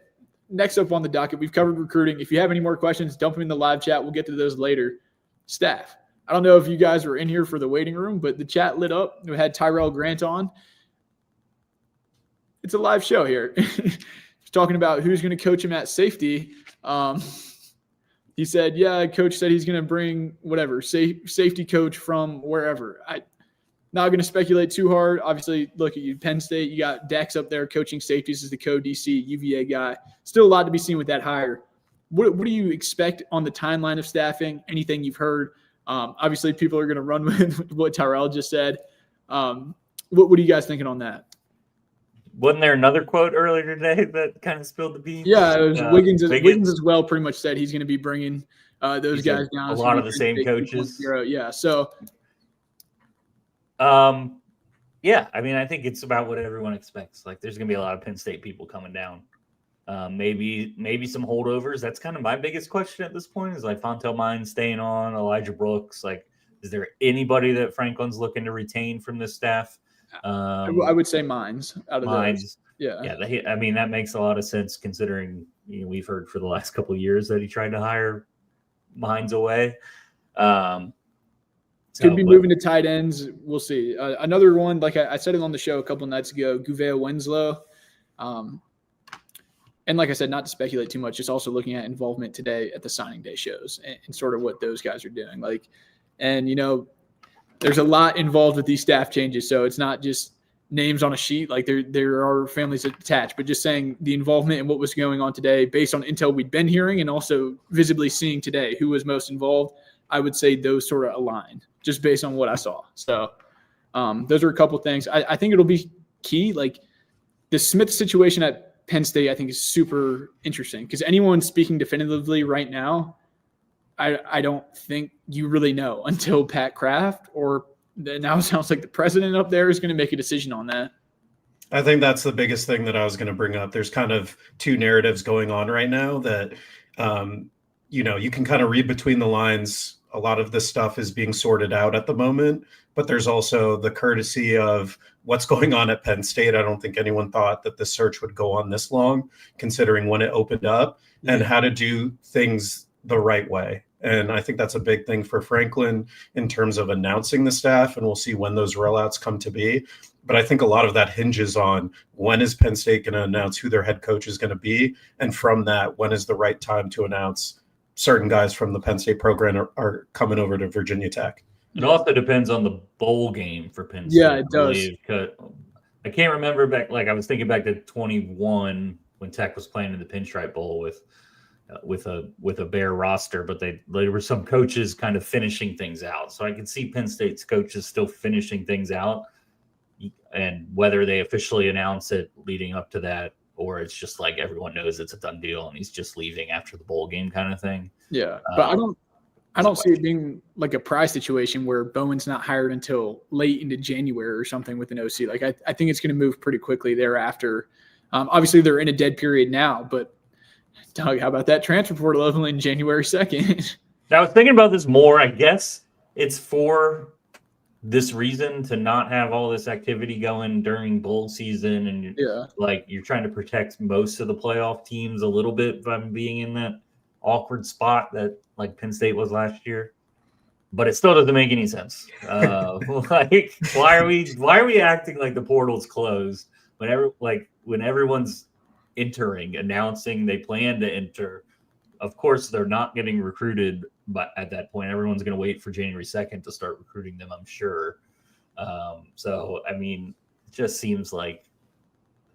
next up on the docket, we've covered recruiting. If you have any more questions, dump them in the live chat. We'll get to those later. Staff. I don't know if you guys were in here for the waiting room, but the chat lit up. We had Tyrell Grant on. It's a live show here. He's talking about who's going to coach him at safety. He said, yeah, coach said he's going to bring whatever, safety coach from wherever. I'm not going to speculate too hard. Obviously, look at you, Penn State. You got Dex up there coaching safeties as the co-DC, UVA guy. Still a lot to be seen with that hire. What do you expect on the timeline of staffing? Anything you've heard? Obviously, people are going to run with what Tyrell just said. What are you guys thinking on that? Wasn't there another quote earlier today that kind of spilled the beans? Yeah, it was Wiggins as well pretty much said he's going to be bringing those guys down. A lot of the same coaches. Yeah, so. Yeah, I mean, I think it's about what everyone expects. Like, there's going to be a lot of Penn State people coming down. Maybe some holdovers. That's kind of my biggest question at this point is like Fontel Mines staying on, Elijah Brooks. Like, is there anybody that Franklin's looking to retain from this staff? I would say Mines out of Mines. those. Yeah. I mean, that makes a lot of sense considering we've heard for the last couple of years that he tried to hire Mines away. Could be moving to tight ends. We'll see. Another one, like I said it on the show a couple of nights ago, Guvea Winslow. And like I said, not to speculate too much, just also looking at involvement today at the signing day shows and sort of what those guys are doing. Like, and there's a lot involved with these staff changes, so it's not just names on a sheet. Like there are families attached, but just saying the involvement and what was going on today based on intel we'd been hearing and also visibly seeing today who was most involved, I would say those sort of align just based on what I saw. So those are a couple things. I think it'll be key. Like the Smith situation at Penn State, I think is super interesting because anyone speaking definitively right now, I don't think you really know until Pat Kraft or now it sounds like the president up there is going to make a decision on that. I think that's the biggest thing that I was going to bring up. There's kind of two narratives going on right now that, you can kind of read between the lines. A lot of this stuff is being sorted out at the moment, but there's also the courtesy of what's going on at Penn State. I don't think anyone thought that this search would go on this long, considering when it opened up and how to do things the right way. And I think that's a big thing for Franklin in terms of announcing the staff, and we'll see when those rollouts come to be. But I think a lot of that hinges on when is Penn State going to announce who their head coach is going to be, and from that, when is the right time to announce certain guys from the Penn State program are coming over to Virginia Tech. It also depends on the bowl game for Penn State. Yeah, it does. I can't remember back, like I was thinking back to 21 when Tech was playing in the Pinstripe Bowl with a bare roster, but there were some coaches kind of finishing things out. So I can see Penn State's coaches still finishing things out, and whether they officially announce it leading up to that, or it's just like everyone knows it's a done deal and he's just leaving after the bowl game kind of thing. Yeah, but I don't see it being like a prize situation where Bowman's not hired until late into January or something with an OC. Like I think it's going to move pretty quickly thereafter. Obviously, they're in a dead period now, but Doug, how about that transfer portal level in January 2nd? I was thinking about this more. I guess it's for this reason to not have all this activity going during bowl season, and like you're trying to protect most of the playoff teams a little bit by being in that awkward spot that like Penn State was last year. But it still doesn't make any sense. Like why are we acting like the portal's closed when everyone's announcing they plan to enter? Of course, they're not getting recruited, but at that point, everyone's going to wait for January 2nd to start recruiting them, I'm sure. So, I mean, it just seems like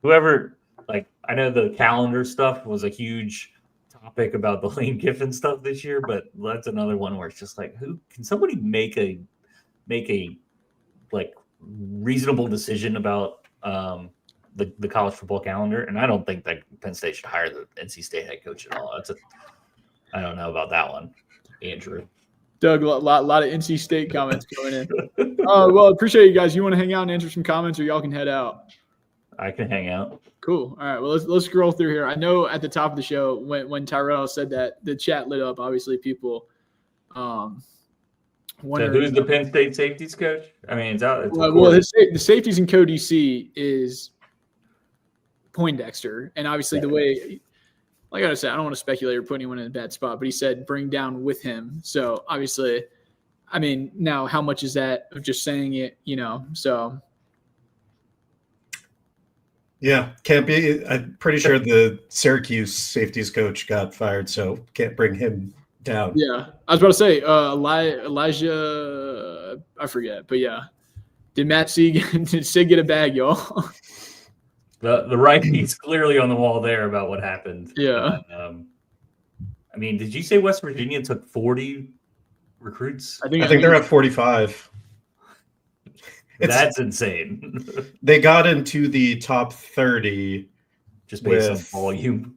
whoever, like, I know the calendar stuff was a huge topic about the Lane Kiffin stuff this year, but that's another one where it's just like, who can somebody make a like reasonable decision about the college football calendar? And I don't think that Penn State should hire the NC State head coach at all. I don't know about that one, Andrew. Doug, a lot of NC State comments going in. Well, appreciate you guys. You want to hang out and answer some comments, or y'all can head out? I can hang out. Cool. All right. Well, let's scroll through here. I know at the top of the show when Tyrell said that the chat lit up. Obviously, people So who's the Penn State safeties coach? I mean, it's out. It's well, the safeties and co-DC is Poindexter, and obviously the way, like I said, I don't want to speculate or put anyone in a bad spot, but he said bring down with him. So obviously, I mean, now how much is that of just saying it? So. Yeah, can't be. I'm pretty sure the Syracuse safeties coach got fired, so can't bring him down. Yeah, I was about to say Elijah. I forget, but yeah, did Matt did Sid get a bag, y'all? The writing's clearly on the wall there about what happened. Yeah. I mean, did you say West Virginia took 40 recruits? I think they're at 45. That's insane. They got into the top 30 just based on volume.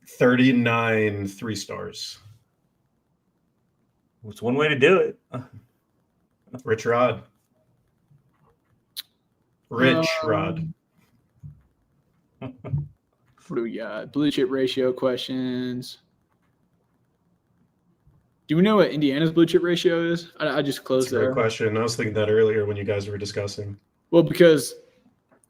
39 3 stars. It's one way to do it. Rich Rod. What do we got? Blue chip ratio questions. Do we know what Indiana's blue chip ratio is? I just closed That's a great question. I was thinking that earlier when you guys were discussing. Well, because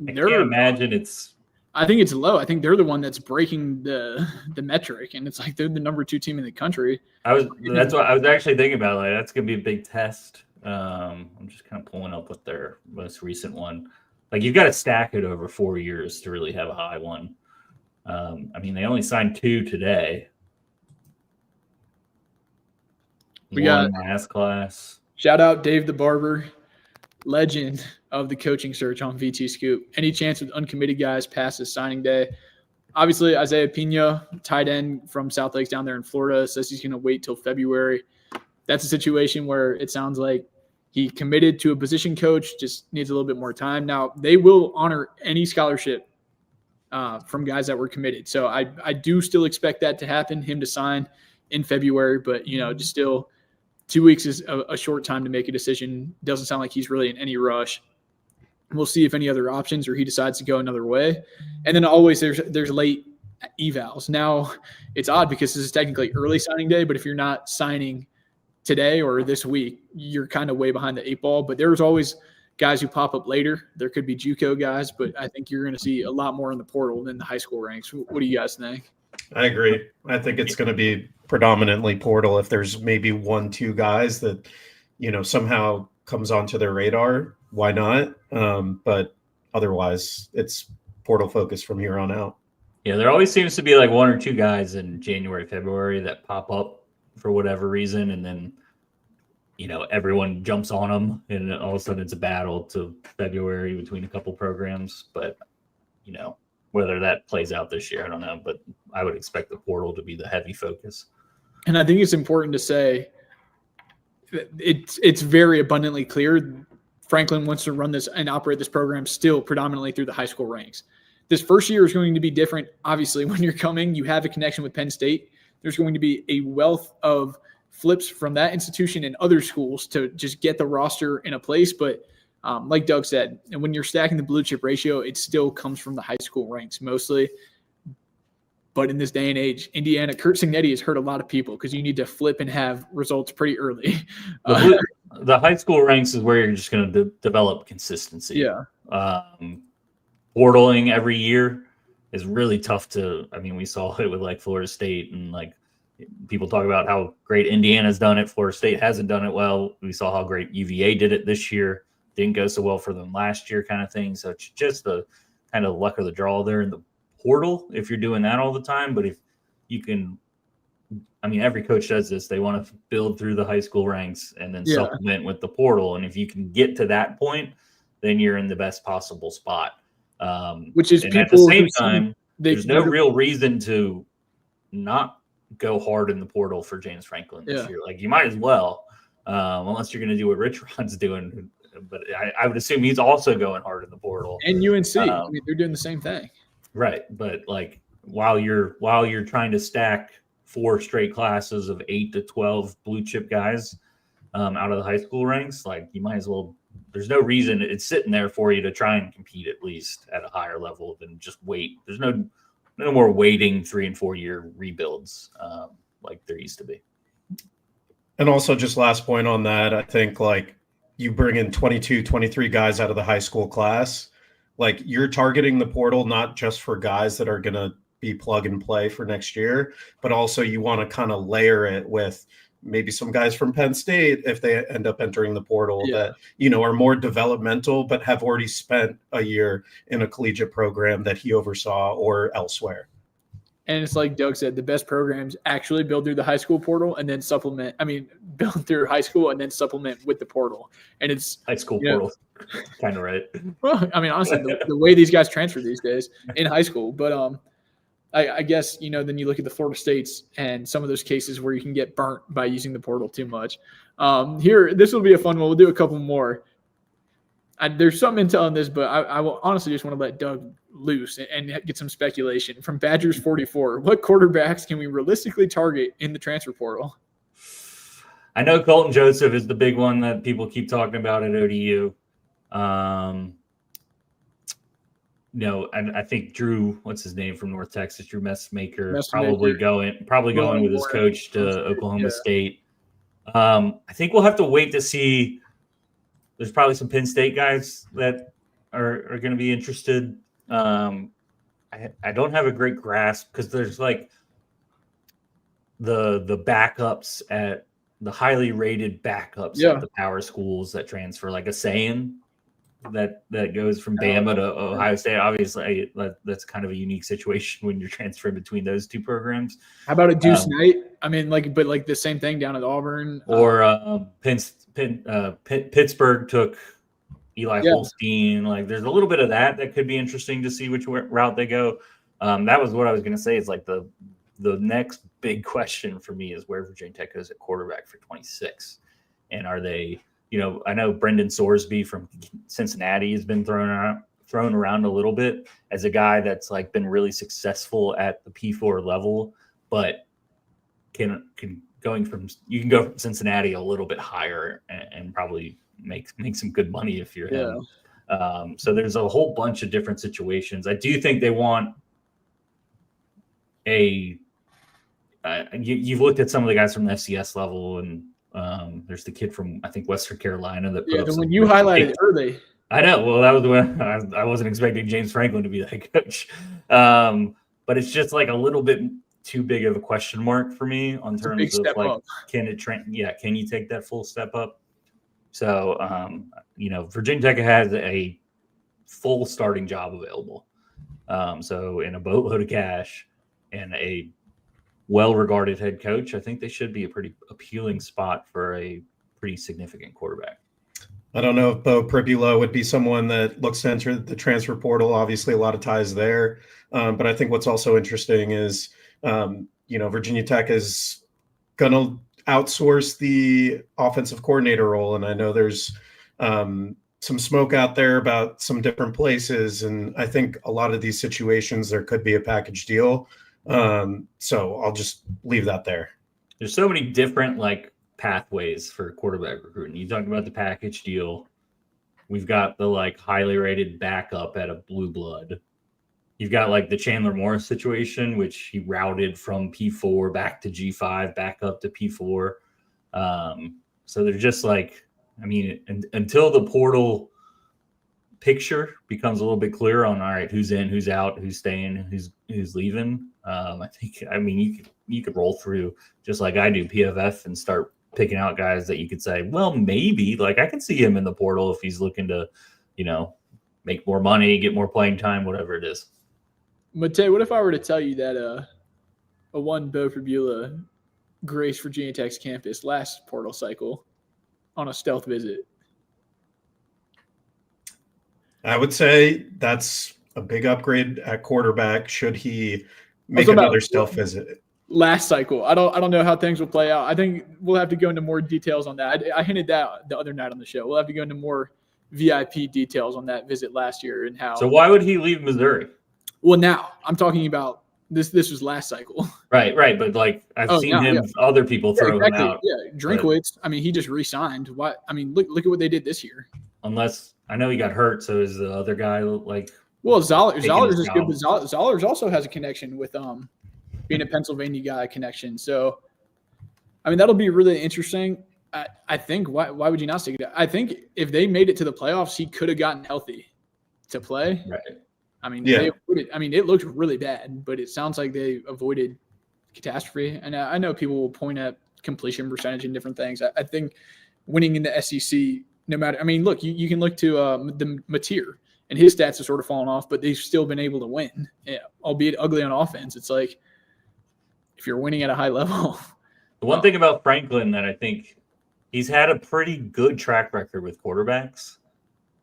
I can't imagine it's. I think it's low. I think they're the one that's breaking the metric, and it's like they're the number 2 team in the country. That's what I was actually thinking about. Like that's gonna be a big test. I'm just kind of pulling up with their most recent one. Like you've got to stack it over 4 years to really have a high one. I mean, they only signed 2 today. We got mass class. Shout out Dave the Barber, legend of the coaching search on VTScoop. Any chance with uncommitted guys past his signing day? Obviously, Isaiah Pina, tight end from South Lakes down there in Florida, says he's going to wait till February. That's a situation where it sounds like he committed to a position coach, just needs a little bit more time. Now, they will honor any scholarship from guys that were committed. So I do still expect that to happen, him to sign in February, but, just still 2 weeks is a short time to make a decision. Doesn't sound like he's really in any rush. We'll see if any other options or he decides to go another way. And then always there's late evals. Now, it's odd because this is technically early signing day, but if you're not signing today or this week, you're kind of way behind the 8 ball. But there's always guys who pop up later. There could be JUCO guys, but I think you're going to see a lot more in the portal than the high school ranks. What do you guys think? I agree. I think it's going to be predominantly portal. If there's maybe 1-2 guys that, somehow comes onto their radar, why not? But otherwise, it's portal focus from here on out. Yeah, there always seems to be like 1 or 2 guys in January, February that pop up for whatever reason, and then everyone jumps on them, and all of a sudden it's a battle to February between a couple programs. But whether that plays out this year, I don't know. But I would expect the portal to be the heavy focus. And I think it's important to say it's very abundantly clear Franklin wants to run this and operate this program still predominantly through the high school ranks. This first year is going to be different. Obviously, when you're coming, you have a connection with Penn State. There's going to be a wealth of flips from that institution and other schools to just get the roster in a place. But like Doug said, and when you're stacking the blue chip ratio, it still comes from the high school ranks mostly. But in this day and age, Indiana, Kurt Signetti has hurt a lot of people because you need to flip and have results pretty early. The high school ranks is where you're just going to develop consistency. Yeah. Portaling every year is really tough to. I mean, we saw it with like Florida State, and like people talk about how great Indiana's done it. Florida State hasn't done it well. We saw how great UVA did it this year. Didn't go so well for them last year, kind of thing. So it's just the kind of luck of the draw there in the portal if you're doing that all the time. But if you can, I mean, every coach does this. They want to build through the high school ranks and then supplement with the portal. And if you can get to that point, then you're in the best possible spot. Which is and people at the same time, there's no real reason to not go hard in the portal for James Franklin this year. Like you might as well, unless you're going to do what Rich Rod's doing. But I would assume he's also going hard in the portal. And UNC, I mean, they're doing the same thing. Right, but like while you're trying to stack 4 straight classes of 8 to 12 blue chip guys out of the high school ranks, like you might as well. There's no reason it's sitting there for you to try and compete at least at a higher level than just wait. There's no more waiting 3 and 4 year rebuilds like there used to be. And also just last point on that, I think like you bring in 22, 23 guys out of the high school class, like you're targeting the portal not just for guys that are going to be plug and play for next year, but also you want to kind of layer it with maybe some guys from Penn State if they end up entering the portal that, are more developmental, but have already spent a year in a collegiate program that he oversaw or elsewhere. And it's like Doug said, the best programs actually build through the high school portal and then build through high school and then supplement with the portal. And it's high school portal. Kind of right. Well, I mean, honestly, the way these guys transfer these days in high school. But I guess, then you look at the Florida States and some of those cases where you can get burnt by using the portal too much. Here, this will be a fun one. We'll do a couple more. There's some intel on this, but I will honestly just want to let Doug loose and get some speculation. From Badgers 44, what quarterbacks can we realistically target in the transfer portal? I know Colton Joseph is the big one that people keep talking about at ODU. And I think Drew, what's his name from North Texas, Drew Messmaker, probably going with his coach to Oklahoma State. I think we'll have to wait to see. There's probably some Penn State guys that are going to be interested. I don't have a great grasp because there's like the backups at the highly rated backups at the power schools that transfer, like a Sayan that goes from Bama to Ohio State. Obviously, that's kind of a unique situation when you're transferring between those two programs. How about a Deuce Knight? I mean, but the same thing down at Auburn. Or Pittsburgh took Eli Holstein. Like, there's a little bit of that could be interesting to see which route they go. That was what I was going to say. It's like the next big question for me is where Virginia Tech goes at quarterback for 26. And are they, I know Brendan Sorsby from Cincinnati has been thrown around a little bit as a guy that's like been really successful at the P4 level, but can go from Cincinnati a little bit higher and probably make some good money if you're him. So there's a whole bunch of different situations. I do think they want you've looked at some of the guys from the FCS level, and there's the kid from, I think, Western Carolina that the one you highlighted early. I know. Well, that was the one I wasn't expecting James Franklin to be that coach. But it's just like a little bit too big of a question mark for me on terms of like, can you take that full step up? So, Virginia Tech has a full starting job available. So in a boatload of cash and a well-regarded head coach, I think they should be a pretty appealing spot for a pretty significant quarterback. I don't know if Bo Pribula would be someone that looks to enter the transfer portal. Obviously, a lot of ties there. But I think what's also interesting is, Virginia Tech is going to outsource the offensive coordinator role. And I know there's some smoke out there about some different places. And I think a lot of these situations, there could be a package deal. So I'll just leave that there. There's so many different pathways for quarterback recruiting. You talked about the package deal. We've got the highly rated backup at a blue blood. You've got the Chandler Morris situation, which he routed from P4 back to G5, back up to P4. So they're just until the portal picture becomes a little bit clearer on, all right, who's in, who's out, who's staying, who's leaving. You could roll through just like I do PFF and start picking out guys that you could say, well, maybe I can see him in the portal if he's looking to, make more money, get more playing time, whatever it is. Matej, what if I were to tell you that a one Bo Pribula graced Virginia Tech's campus last portal cycle on a stealth visit? I would say that's a big upgrade at quarterback. Should he make another stealth visit last cycle? I don't know how things will play out. I think we'll have to go into more details on that. I hinted that the other night on the show. We'll have to go into more VIP details on that visit last year and how. So why would he leave Missouri? Well, now I'm talking about this. This was last cycle. Right. But I've seen other people throw him out. Yeah, Drinkwitz. He just re-signed. Why? Look at what they did this year. Unless I know he got hurt, so is the other guy Well, Zollers is good, but Zollers also has a connection with being a Pennsylvania guy connection. So I mean, that'll be really interesting. I think why would you not stick it out? I think if they made it to the playoffs, he could have gotten healthy to play. Right. I mean, Yeah. it looked really bad, but it sounds like they avoided catastrophe. And I know people will point at completion percentage and different things. I think winning in the SEC, no matter, I mean, look, you can look to the Matej, and his stats have sort of fallen off, but they've still been able to win, albeit ugly on offense. It's like if you're winning at a high level. The one thing about Franklin that I think he's had a pretty good track record with quarterbacks.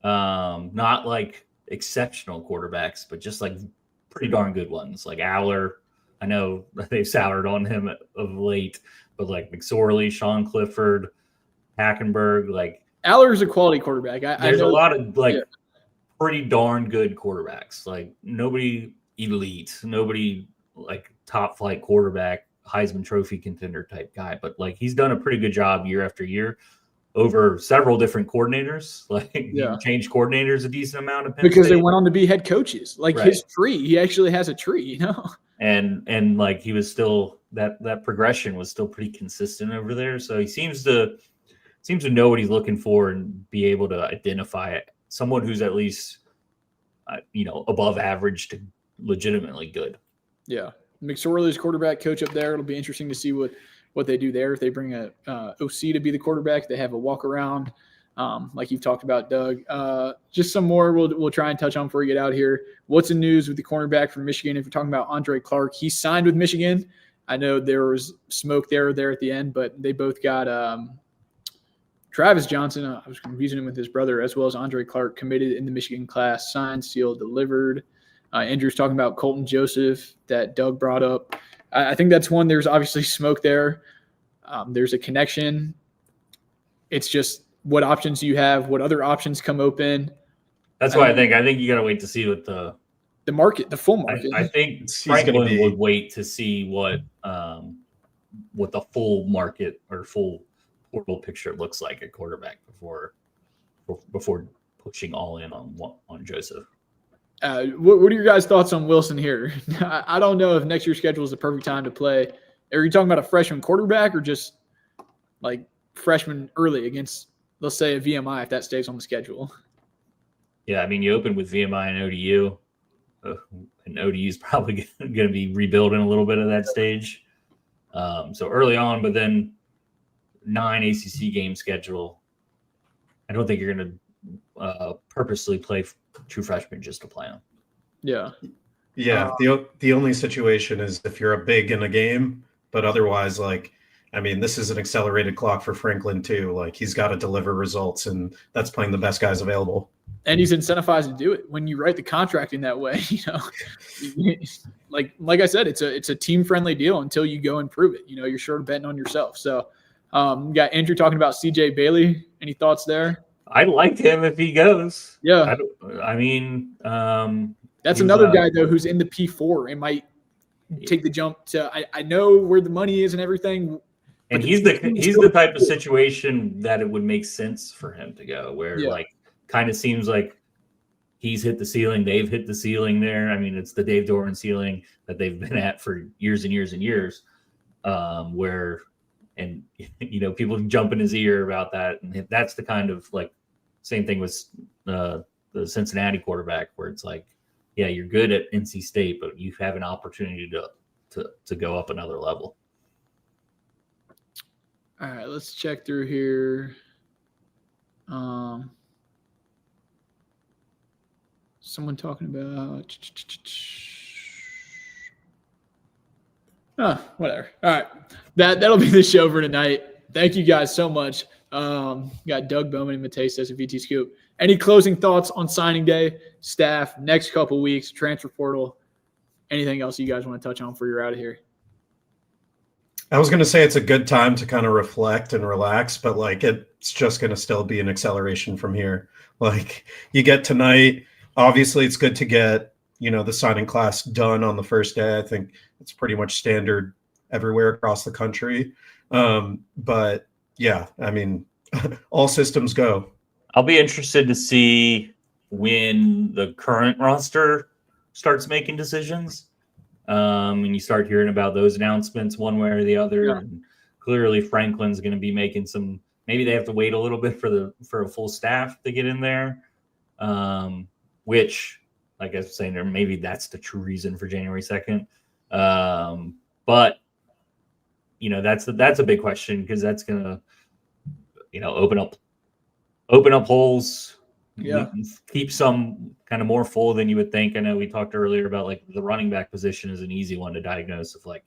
Not like exceptional quarterbacks, but just like pretty darn good ones. Like Aller, I know they've soured on him of late, but like McSorley, Sean Clifford, Hackenberg, like Aller is a quality quarterback. there's a lot of like pretty darn good quarterbacks. Like nobody elite, nobody like top flight quarterback, Heisman Trophy contender type guy, but like he's done a pretty good job year after year over several different coordinators. Like he changed coordinators a decent amount of Penn because State. they went on to be head coaches. Like his tree, he actually has a tree, you know. And like he was still that progression was still pretty consistent over there. So he seems to know what he's looking for and be able to identify it. Someone who's at least above average to legitimately good. Yeah. McSorley's quarterback coach up there. It'll be interesting to see what they do there. If they bring a OC to be the quarterback, they have a walk around, like you've talked about, Doug. Just some more we'll try and touch on before we get out here. What's the news with the cornerback from Michigan? If you're talking about Andre Clark, he signed with Michigan. I know there was smoke there at the end, but they both got Travis Johnson. I was confusing him with his brother, as well as Andre Clark, committed in the Michigan class, signed, sealed, delivered. Andrew's talking about Colton Joseph that Doug brought up. I think that's one. There's obviously smoke there. There's a connection. It's just what options you have, what other options come open. That's why I think you got to wait to see what the market, the full market. I think Franklin would wait to see what the full market or full portal picture looks like at quarterback before pushing all in on Joseph. What are your guys' thoughts on Wilson here? I don't know if next year's schedule is the perfect time to play. Are you talking about a freshman quarterback or just like freshman early against, let's say, a VMI if that stays on the schedule? Yeah, I mean, you open with VMI and ODU, and ODU is probably going to be rebuilding a little bit of that stage. So early on, but then 9 ACC game schedule. I don't think you're going to purposely play true freshmen just to play them. Yeah. Yeah. The only situation is if you're a big in a game, but otherwise, like, I mean, this is an accelerated clock for Franklin too. Like he's got to deliver results, and that's playing the best guys available. And he's incentivized to do it when you write the contract in that way. Like I said, it's a team friendly deal until you go and prove it. You're sort of betting on yourself. So, got Andrew talking about CJ Bailey. Any thoughts there? I like him if he goes. Yeah. That's another guy though who's in the P4 and might take the jump to. I know where the money is and everything. And he's the type of situation that it would make sense for him to go, where like kind of seems like he's hit the ceiling, they've hit the ceiling there. I mean, it's the Dave Doran ceiling that they've been at for years and years and years. People jump in his ear about that, and that's the kind of like same thing with the Cincinnati quarterback, where it's like, yeah, you're good at NC State, but you have an opportunity to go up another level. All right, let's check through here. Someone talking about whatever. All right. That'll be the show for tonight. Thank you guys so much. Got Doug Bowman and Matej says at VTScoop. Any closing thoughts on signing day, staff, next couple weeks, transfer portal, anything else you guys want to touch on before you're out of here? I was going to say it's a good time to kind of reflect and relax, but like it's just going to still be an acceleration from here. Like you get tonight, obviously it's good to get, the signing class done on the first day. I think it's pretty much standard everywhere across the country. But yeah, I mean, all systems go. I'll be interested to see when the current roster starts making decisions. And you start hearing about those announcements one way or the other. Yeah. And Clearly, Franklin's going to be making some. Maybe they have to wait a little bit for a full staff to get in there, which, like I was saying, or maybe that's the true reason for January 2nd. But that's a big question, because that's going to open up holes. Yeah. Keep some kind of more full than you would think. I know we talked earlier about like the running back position is an easy one to diagnose, of like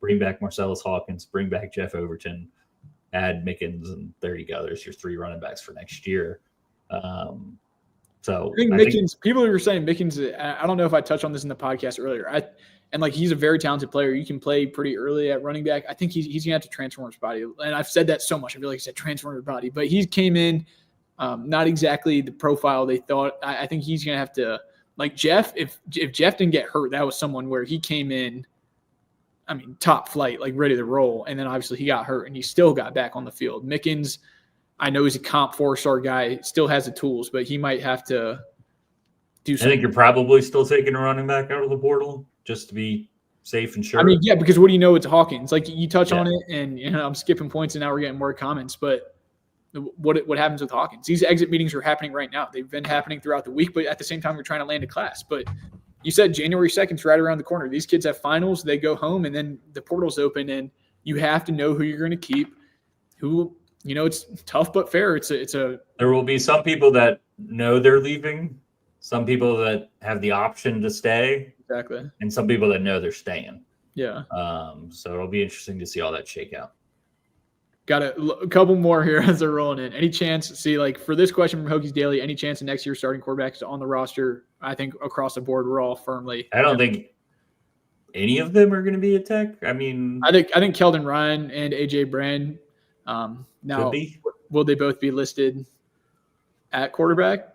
bring back Marcellus Hawkins, bring back Jeff Overton, add Mickens, and there you go. There's your 3 running backs for next year. So I think people who were saying Mickens, I don't know if I touched on this in the podcast earlier. He's a very talented player. You can play pretty early at running back. I think he's going to have to transform his body. And I've said that so much. I feel like I said transform his body. But he came in not exactly the profile they thought. I think he's going to have to, like Jeff, if Jeff didn't get hurt, that was someone where he came in, top flight, like ready to roll. And then obviously he got hurt and he still got back on the field. Mickens, I know he's a comp 4-star guy, still has the tools, but he might have to do something. I think you're probably still taking a running back out of the portal just to be safe and sure. Yeah, because what do you know? It's Hawkins. Like you touch on it, and I'm skipping points, and now we're getting more comments. But what happens with Hawkins? These exit meetings are happening right now. They've been happening throughout the week, but at the same time, we're trying to land a class. But you said January 2nd is right around the corner. These kids have finals. They go home, and then the portal's open, and you have to know who you're going to keep. It's tough but fair. There will be some people that know they're leaving, some people that have the option to stay, exactly, and some people that know they're staying. Yeah. So it'll be interesting to see all that shake out. Got a couple more here as they're rolling in. Any chance, for this question from Hokies Daily, any chance of next year's starting quarterbacks on the roster? I think across the board, we're all firmly. I don't think any of them are going to be a Tech. I think Keldon Ryan and AJ Brand. Now, will they both be listed at quarterback?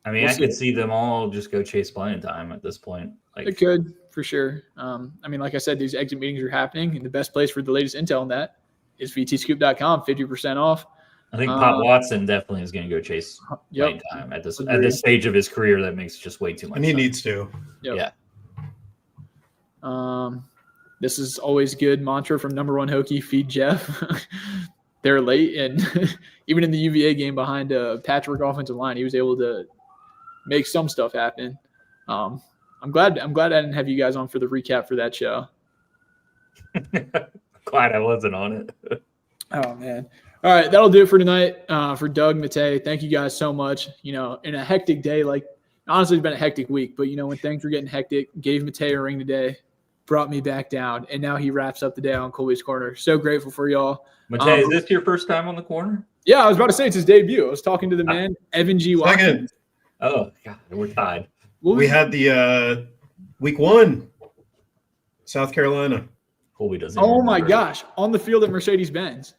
I could see them all just go chase playing time at this point. It could, for sure. Like I said, these exit meetings are happening, and the best place for the latest intel on that is VTScoop.com, 50% off. I think Pop Watson definitely is going to go chase playing time at this stage of his career. That makes just way too much. And he needs to. Yep. Yeah. This is always good mantra from number 1 Hokie, feed Jeff. They're late, and even in the UVA game behind a patchwork offensive line, he was able to make some stuff happen. I'm glad I didn't have you guys on for the recap for that show. Glad I wasn't on it. Oh, man. All right, that'll do it for tonight. For Doug, Matej, thank you guys so much. In a hectic day, honestly, it's been a hectic week, but, when things were getting hectic, gave Matej a ring today, brought me back down, and now he wraps up the day on Kolby's Corner. So grateful for y'all. Matej, is this your first time on the corner? Yeah, I was about to say it's his debut. I was talking to the man, Evan G. Watkins. Oh, God, we're tied. We had the week 1, South Carolina. Kolby doesn't. Oh, my gosh. On the field at Mercedes-Benz.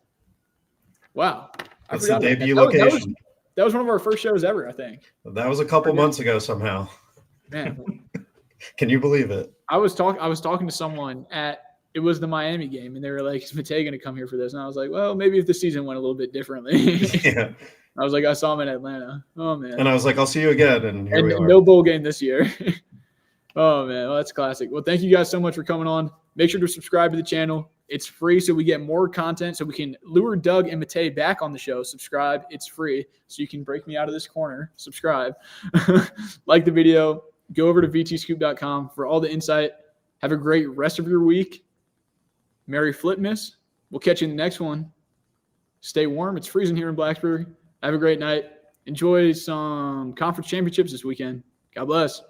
Wow. That's the debut location. That was one of our first shows ever, I think. That was a couple months ago somehow. Man. Can you believe it? I was talking to someone it was the Miami game, and they were like, is Matej going to come here for this? And I was like, well, maybe if the season went a little bit differently. Yeah. I was like, I saw him in Atlanta. Oh, man. And I was like, I'll see you again. And here we are. No bowl game this year. Oh, man. Well, that's classic. Well, thank you guys so much for coming on. Make sure to subscribe to the channel. It's free, so we get more content, so we can lure Doug and Matej back on the show. Subscribe. It's free, so you can break me out of this corner. Subscribe. Like the video. Go over to VTScoop.com for all the insight. Have a great rest of your week. Merry Flipmas. We'll catch you in the next one. Stay warm. It's freezing here in Blacksburg. Have a great night. Enjoy some conference championships this weekend. God bless.